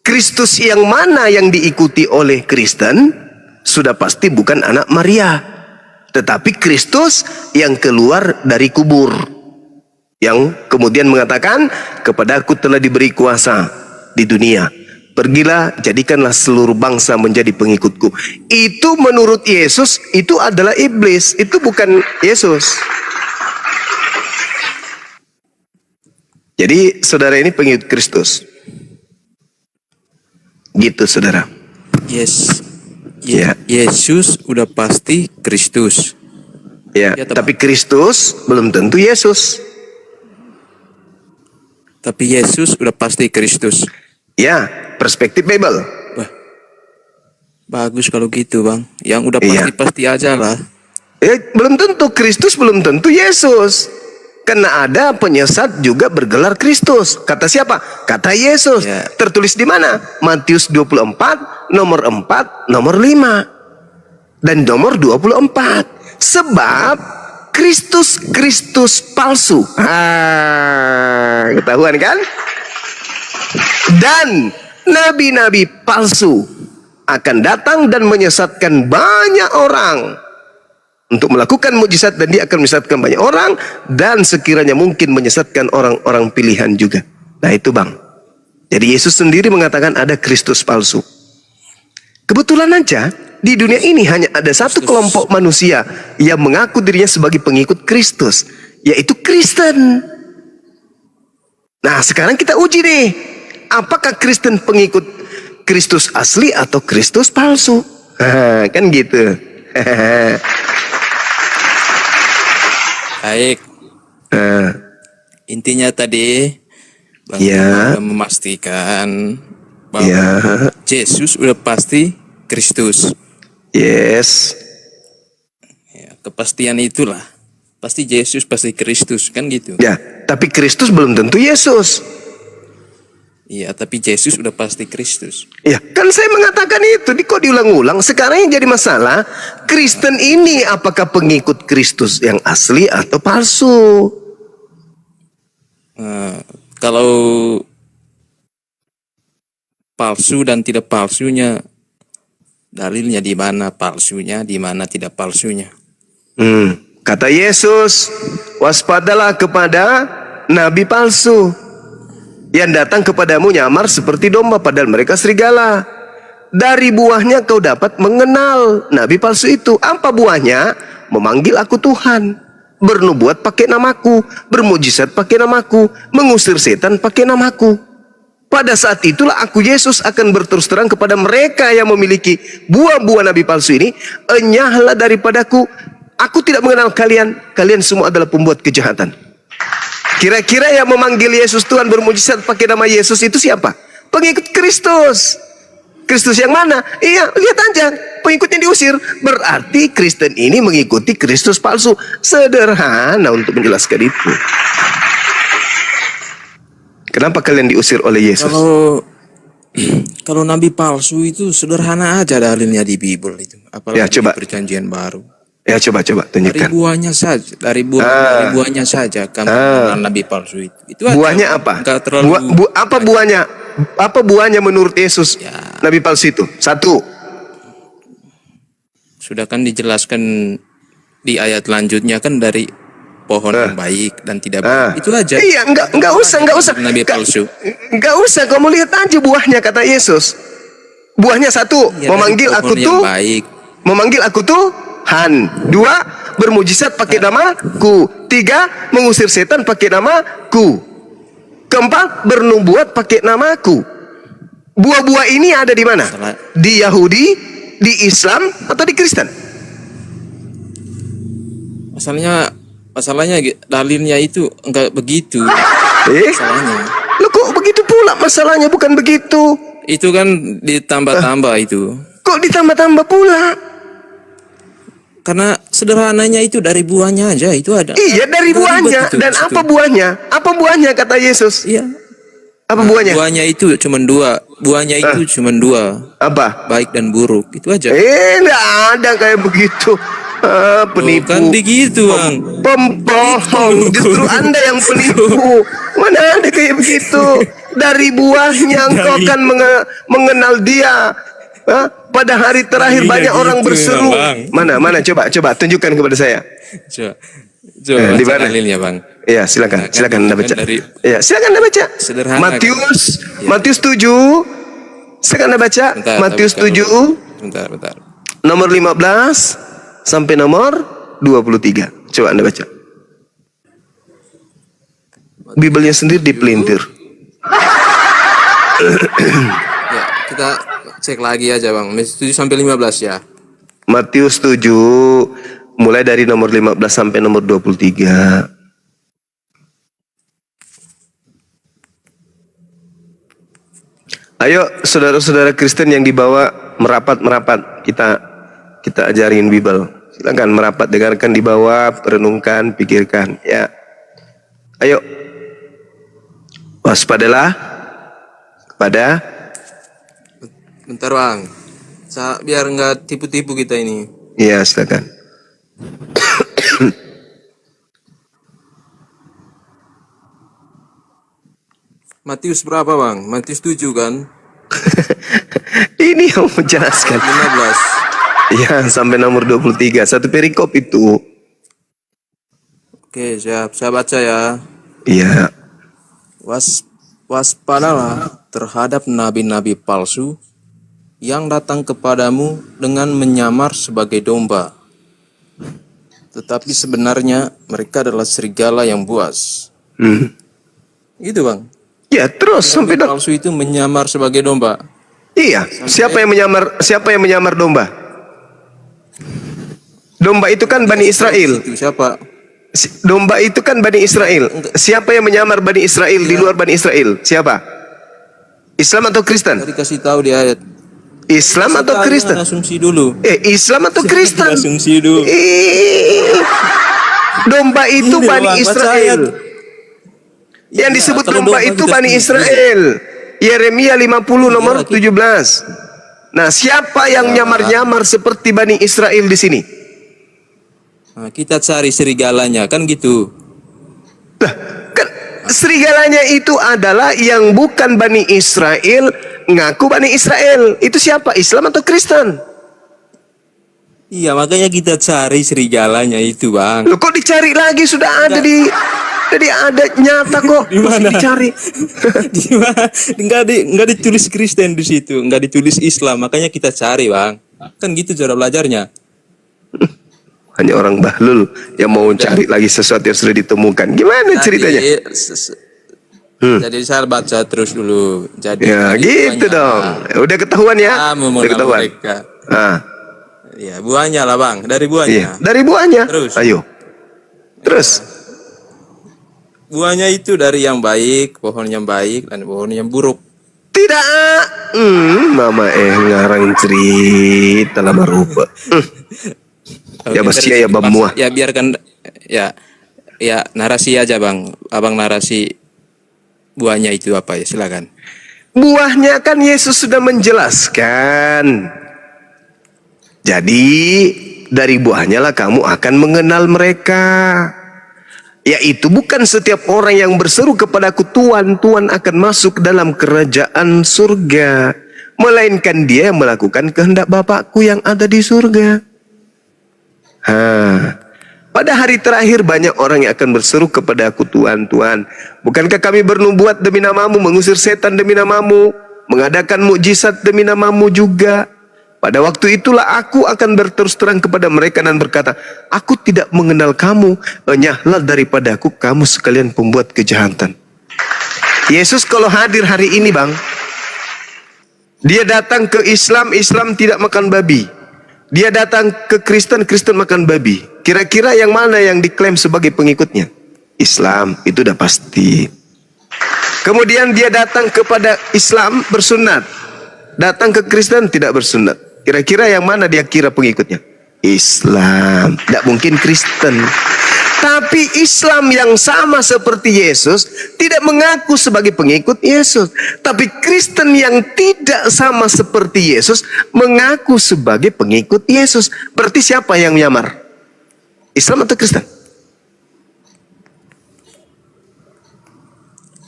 Kristus yang mana yang diikuti oleh Kristen sudah pasti bukan anak Maria, tetapi Kristus yang keluar dari kubur, yang kemudian mengatakan, kepadaku telah diberi kuasa di dunia, pergilah jadikanlah seluruh bangsa menjadi pengikutku. Itu menurut Yesus itu adalah iblis, itu bukan Yesus. Jadi saudara ini pengikut Kristus. Gitu saudara. Yes. Ya. Yesus udah pasti Kristus. Ya, Ya, tapi Kristus belum tentu Yesus. Tapi Yesus udah pasti Kristus. Ya, perspektif Bible. Wah, bagus kalau gitu bang. Yang udah Iya. pasti-pasti aja lah. Belum tentu Kristus, belum tentu Yesus. Karena ada penyesat juga bergelar Kristus. Kata siapa? Kata Yesus. Ya. Tertulis di mana? Matius 24, nomor 4, nomor 5. Dan nomor 24. Sebab Kristus palsu. Ketahuan kan? Dan nabi-nabi palsu akan datang dan menyesatkan banyak orang untuk melakukan mujizat, dan dia akan menyesatkan banyak orang dan sekiranya mungkin menyesatkan orang-orang pilihan juga. Nah itu bang. Jadi Yesus sendiri mengatakan ada Kristus palsu. Kebetulan aja di dunia ini hanya ada satu kelompok manusia yang mengaku dirinya sebagai pengikut Kristus, yaitu Kristen. Nah sekarang kita uji nih, apakah Kristen pengikut Kristus asli atau Kristus palsu? Kan gitu. Baik. Intinya tadi Bang Ya. udah memastikan bahwa Ya. Yesus udah pasti Kristus. Yes. Ya, kepastian itulah. Pasti Yesus pasti Kristus kan gitu. Ya, tapi Kristus belum tentu Yesus. Iya, tapi Yesus udah pasti Kristus. Ya, kan saya mengatakan itu, kok diulang-ulang. Sekarang yang jadi masalah, Kristen ini apakah pengikut Kristus yang asli atau palsu? Kalau palsu dan tidak palsunya, dalilnya di mana palsunya, di mana tidak palsunya. Kata Yesus, waspadalah kepada nabi palsu yang datang kepadamu nyamar seperti domba padahal mereka serigala. Dari buahnya kau dapat mengenal nabi palsu itu. Apa buahnya? Memanggil aku Tuhan, bernubuat pakai namaku, bermujizat pakai namaku, mengusir setan pakai namaku. Pada saat itulah aku Yesus akan berterus terang kepada mereka yang memiliki buah-buah nabi palsu ini, enyahlah daripadaku, aku tidak mengenal kalian, kalian semua adalah pembuat kejahatan. Kira-kira yang memanggil Yesus Tuhan, bermujizat pakai nama Yesus itu siapa? Pengikut Kristus. Kristus yang mana? Iya, lihat aja, pengikutnya diusir. Berarti Kristen ini mengikuti Kristus palsu. Sederhana untuk menjelaskan itu. Kenapa kalian diusir oleh Yesus? Kalau nabi palsu itu sederhana aja dalilnya di Bible itu, apalagi Ya, coba. di Perjanjian Baru. Ya coba Dari tunjukkan. buahnya saja, dari buahnya saja kamu mengenal nabi palsu itu. Itu aja. Buahnya apa? Enggak terlalu Apa buahnya? Apa buahnya menurut Yesus? Ya. Nabi palsu itu. Satu. Sudah kan dijelaskan di ayat lanjutnya kan dari pohon yang baik dan tidak baik. Itu aja. Iya, enggak usah. Nabi palsu. Enggak usah, kamu lihat aja buahnya, kata Yesus. Buahnya satu, Ya, memanggil dari aku pohon yang tuh, baik. memanggil aku Tuhan. Dua, bermujizat pakai namaku. Tiga, mengusir setan pakai namaku. Keempat, bernubuat pakai namaku. Buah-buah ini ada di mana? Di Yahudi, di Islam, atau di Kristen? Masalahnya dalilnya itu enggak begitu. Masalahnya. Loh kok begitu pula masalahnya, bukan begitu? Itu kan ditambah-tambah itu. Kok ditambah-tambah pula? Karena sederhananya itu dari buahnya aja itu ada. Iya, dari Nggak buahnya. ribet itu Dan di situ. apa buahnya? Apa buahnya kata Yesus? Iya. Apa buahnya? Buahnya itu cuma dua. Buahnya itu cuma dua. Apa? Baik dan buruk. Itu aja. Enggak ada kayak begitu. Penipu. Kan begitu, Bang. Pembohong. Justru Anda yang penipu. Mana ada kayak begitu? Dari buahnya engkau akan mengenal dia. Pada hari terakhir Iya, banyak gitu, orang berseru. Bang. Mana coba tunjukkan kepada saya. Coba di baca mana? dalilnya, Bang. Iya, silakan Anda baca. Dari Iya, silakan Anda baca. Sederhana, Matius 7. Silakan Anda baca. Matius 7 Bentar. nomor 15 sampai nomor 23. Coba Anda baca. Bibelnya sendiri dipelintir. Ya, kita Cek lagi aja bang. Matius 7 sampai 15 ya. Matius 7 mulai dari nomor 15 sampai nomor 23. Ayo saudara-saudara Kristen yang dibawa merapat, kita ajarin Bible. Silakan merapat, dengarkan di bawah, renungkan, pikirkan ya. Ayo. Waspadalah kepada. Bentar bang. Biar nggak tipu-tipu kita ini. Iya, silakan. Matius berapa bang? Matius 7 kan? Ini yang menjelaskan. 15. Ya, sampai nomor 23. Satu perikop itu. Oke, siap. Saya baca ya. Iya. Waspadalah terhadap nabi-nabi palsu yang datang kepadamu dengan menyamar sebagai domba. Tetapi sebenarnya mereka adalah serigala yang buas. Gitu bang. Ya, terus sampai Nabi palsu itu menyamar sebagai domba. Iya, siapa yang menyamar domba? Domba itu kan Bani Israel. Itu siapa? Domba itu kan Bani Israel. Siapa yang menyamar Bani Israel di luar Bani Israel? Siapa? Islam atau Kristen? Tadi kasih tahu di ayat. Islam atau Kristen? Asumsi dulu. Islam atau Kristen? Asumsi dulu. Domba itu Ini Bani doang, baca Israel. ayat. Yang Iya, disebut kalau domba domba itu kita Bani setuju. Israel. Yeremia 50 nomor Iya, 17. Nah, siapa yang nyamar-nyamar seperti Bani Israel di sini? Nah, kita cari serigalanya kan gitu. Lah, kan serigalanya itu adalah yang bukan Bani Israel, ngaku Bani Israel. Itu siapa? Islam atau Kristen? Iya, makanya kita cari serigalanya itu, Bang. Loh, kok dicari lagi? Sudah ada jadi ada nyata kok. Di mana? Masih dicari. Di mana? Enggak ditulis Kristen di situ, enggak ditulis Islam, makanya kita cari, Bang. Kan gitu cara belajarnya. Hanya orang bahlul yang mau cari lagi sesuatu yang sudah ditemukan. Gimana ceritanya? Jadi saya baca terus dulu. Jadi Ya gitu dong. Udah ketahuan ya? Kamu Udah ketahuan. mereka. Ah, Ya, buahnya lah, Bang. Dari iya. buahnya. Dari buahnya. Terus. Ayo. Terus. Buahnya itu dari yang baik, pohon yang baik dan pohon yang buruk. Tidak. Mama ngarang cerita lama rupa. Ya Oke, pasti dari ya situ bamuah. Ya biarkan ya narasi aja, Bang. Abang narasi buahnya itu apa ya? Silakan. Buahnya kan Yesus sudah menjelaskan. Jadi dari buahnya lah kamu akan mengenal mereka. Yaitu bukan setiap orang yang berseru kepadaku Tuhan, Tuhan akan masuk dalam kerajaan surga. Melainkan dia yang melakukan kehendak Bapakku yang ada di surga. Pada hari terakhir banyak orang yang akan berseru kepada aku Tuhan, Tuhan, bukankah kami bernubuat demi namamu, mengusir setan demi namamu, mengadakan mukjizat demi namamu juga? Pada waktu itulah aku akan berterus terang kepada mereka dan berkata, aku tidak mengenal kamu, enyahlah daripadaku kamu sekalian pembuat kejahatan. Yesus kalau hadir hari ini, Bang, dia datang ke Islam, Islam tidak makan babi. Dia datang ke Kristen, Kristen makan babi. Kira-kira yang mana yang diklaim sebagai pengikutnya? Islam, itu udah pasti. Kemudian dia datang kepada Islam bersunat. Datang ke Kristen tidak bersunat. Kira-kira yang mana dia kira pengikutnya? Islam. Tidak mungkin Kristen. Tapi Islam yang sama seperti Yesus tidak mengaku sebagai pengikut Yesus. Tapi Kristen yang tidak sama seperti Yesus mengaku sebagai pengikut Yesus. Berarti siapa yang menyamar? Islam atau Kristen?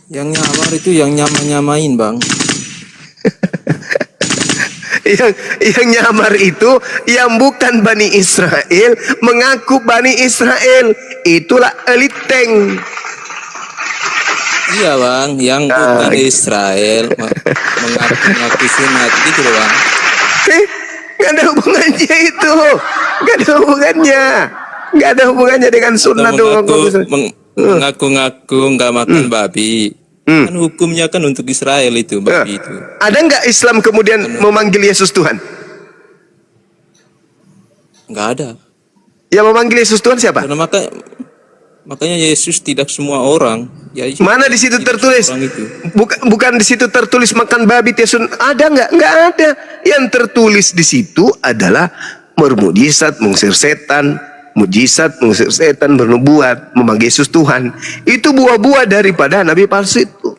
Yang nyamar itu yang nyamain, Bang. yang nyamar itu yang bukan Bani Israel mengaku Bani Israel. Itulah elit tank. Iya, Bang, yang bukan Israel mengaku sunat gitu loh, Bang. Nggak ada hubungannya itu. Nggak ada hubungannya. Nggak ada hubungannya dengan sunat. Mengaku-ngaku nggak makan babi. Kan hukumnya kan untuk Israel itu, Nah, babi itu. ada nggak Islam kemudian memanggil Yesus Tuhan? Nggak ada. Yang memanggil Yesus Tuhan siapa? Karena makanya Yesus tidak semua orang. Ya, Yesus Mana di situ tidak tertulis? semua orang itu. Bukan di situ tertulis makan babi Yesus. Ada nggak? Nggak ada. Yang tertulis di situ adalah bermujizat, mengusir setan, mujizat, mengusir setan, bernubuat, memanggil Yesus Tuhan. Itu buah-buah daripada nabi palsu itu.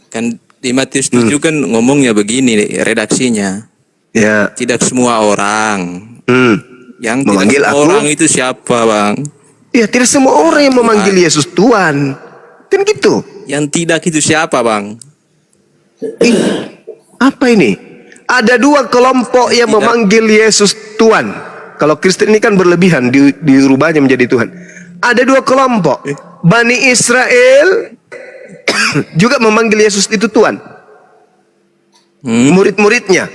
Kan di Matius 7 kan ngomongnya begini redaksinya. Ya. Tidak semua orang. Yang Memanggil tidak semua aku? orang itu siapa, Bang? Ya, tidak semua orang yang memanggil Yesus Tuhan. Kan gitu. Yang tidak itu siapa, Bang? Apa ini? Ada dua kelompok yang memanggil Yesus Tuhan. Kalau Kristen ini kan berlebihan dirubahnya menjadi Tuhan. Ada dua kelompok. Bani Israel juga memanggil Yesus itu Tuhan. Murid-muridnya.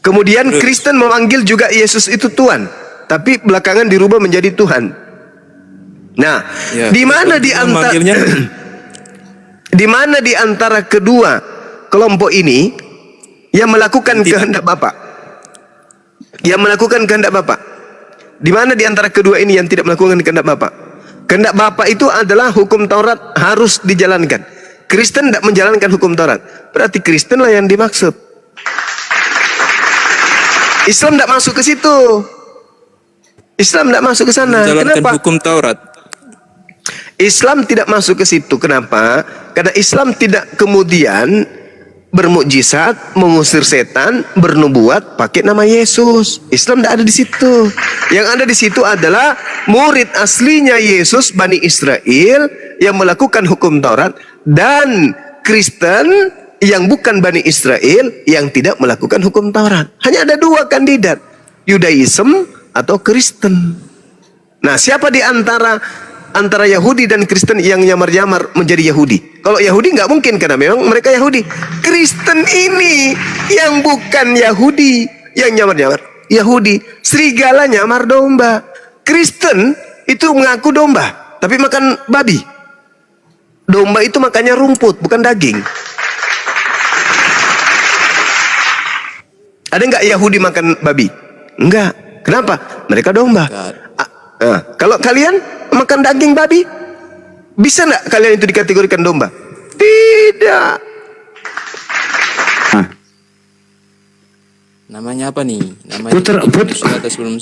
Kemudian Kristen memanggil juga Yesus itu Tuhan. Tapi belakangan dirubah menjadi Tuhan. Nah, Ya, di mana di antara memanggilnya? di mana di antara kedua kelompok ini yang melakukan kehendak Bapa? Yang melakukan kehendak Bapa. Di mana di antara kedua ini yang tidak melakukan kehendak Bapa? Kehendak Bapa itu adalah hukum Taurat harus dijalankan. Kristen tidak menjalankan hukum Taurat. Berarti Kristen lah yang dimaksud. Islam tidak masuk ke situ. Islam tidak masuk ke sana. Menjalankan Kenapa? hukum Taurat. Islam tidak masuk ke situ. Kenapa? Karena Islam tidak kemudian bermukjizat, mengusir setan, bernubuat pakai nama Yesus. Islam tidak ada di situ. Yang ada di situ adalah murid aslinya Yesus, Bani Israel yang melakukan hukum Taurat, dan Kristen yang bukan Bani Israel yang tidak melakukan hukum Taurat. Hanya ada dua kandidat, Yudaism atau Kristen. Nah, siapa di antara Yahudi dan Kristen yang nyamar-nyamar menjadi Yahudi? Kalau Yahudi nggak mungkin karena memang mereka Yahudi. Kristen ini yang bukan Yahudi yang nyamar-nyamar Yahudi. Serigala nyamar domba. Kristen itu mengaku domba tapi makan babi. Domba itu makannya rumput bukan daging. Ada nggak Yahudi makan babi? Enggak. Kenapa? Mereka domba. Kalau kalian makan daging babi, bisa nggak kalian itu dikategorikan domba? Tidak. Namanya apa nih? Namanya Puter- manusia atas sebelum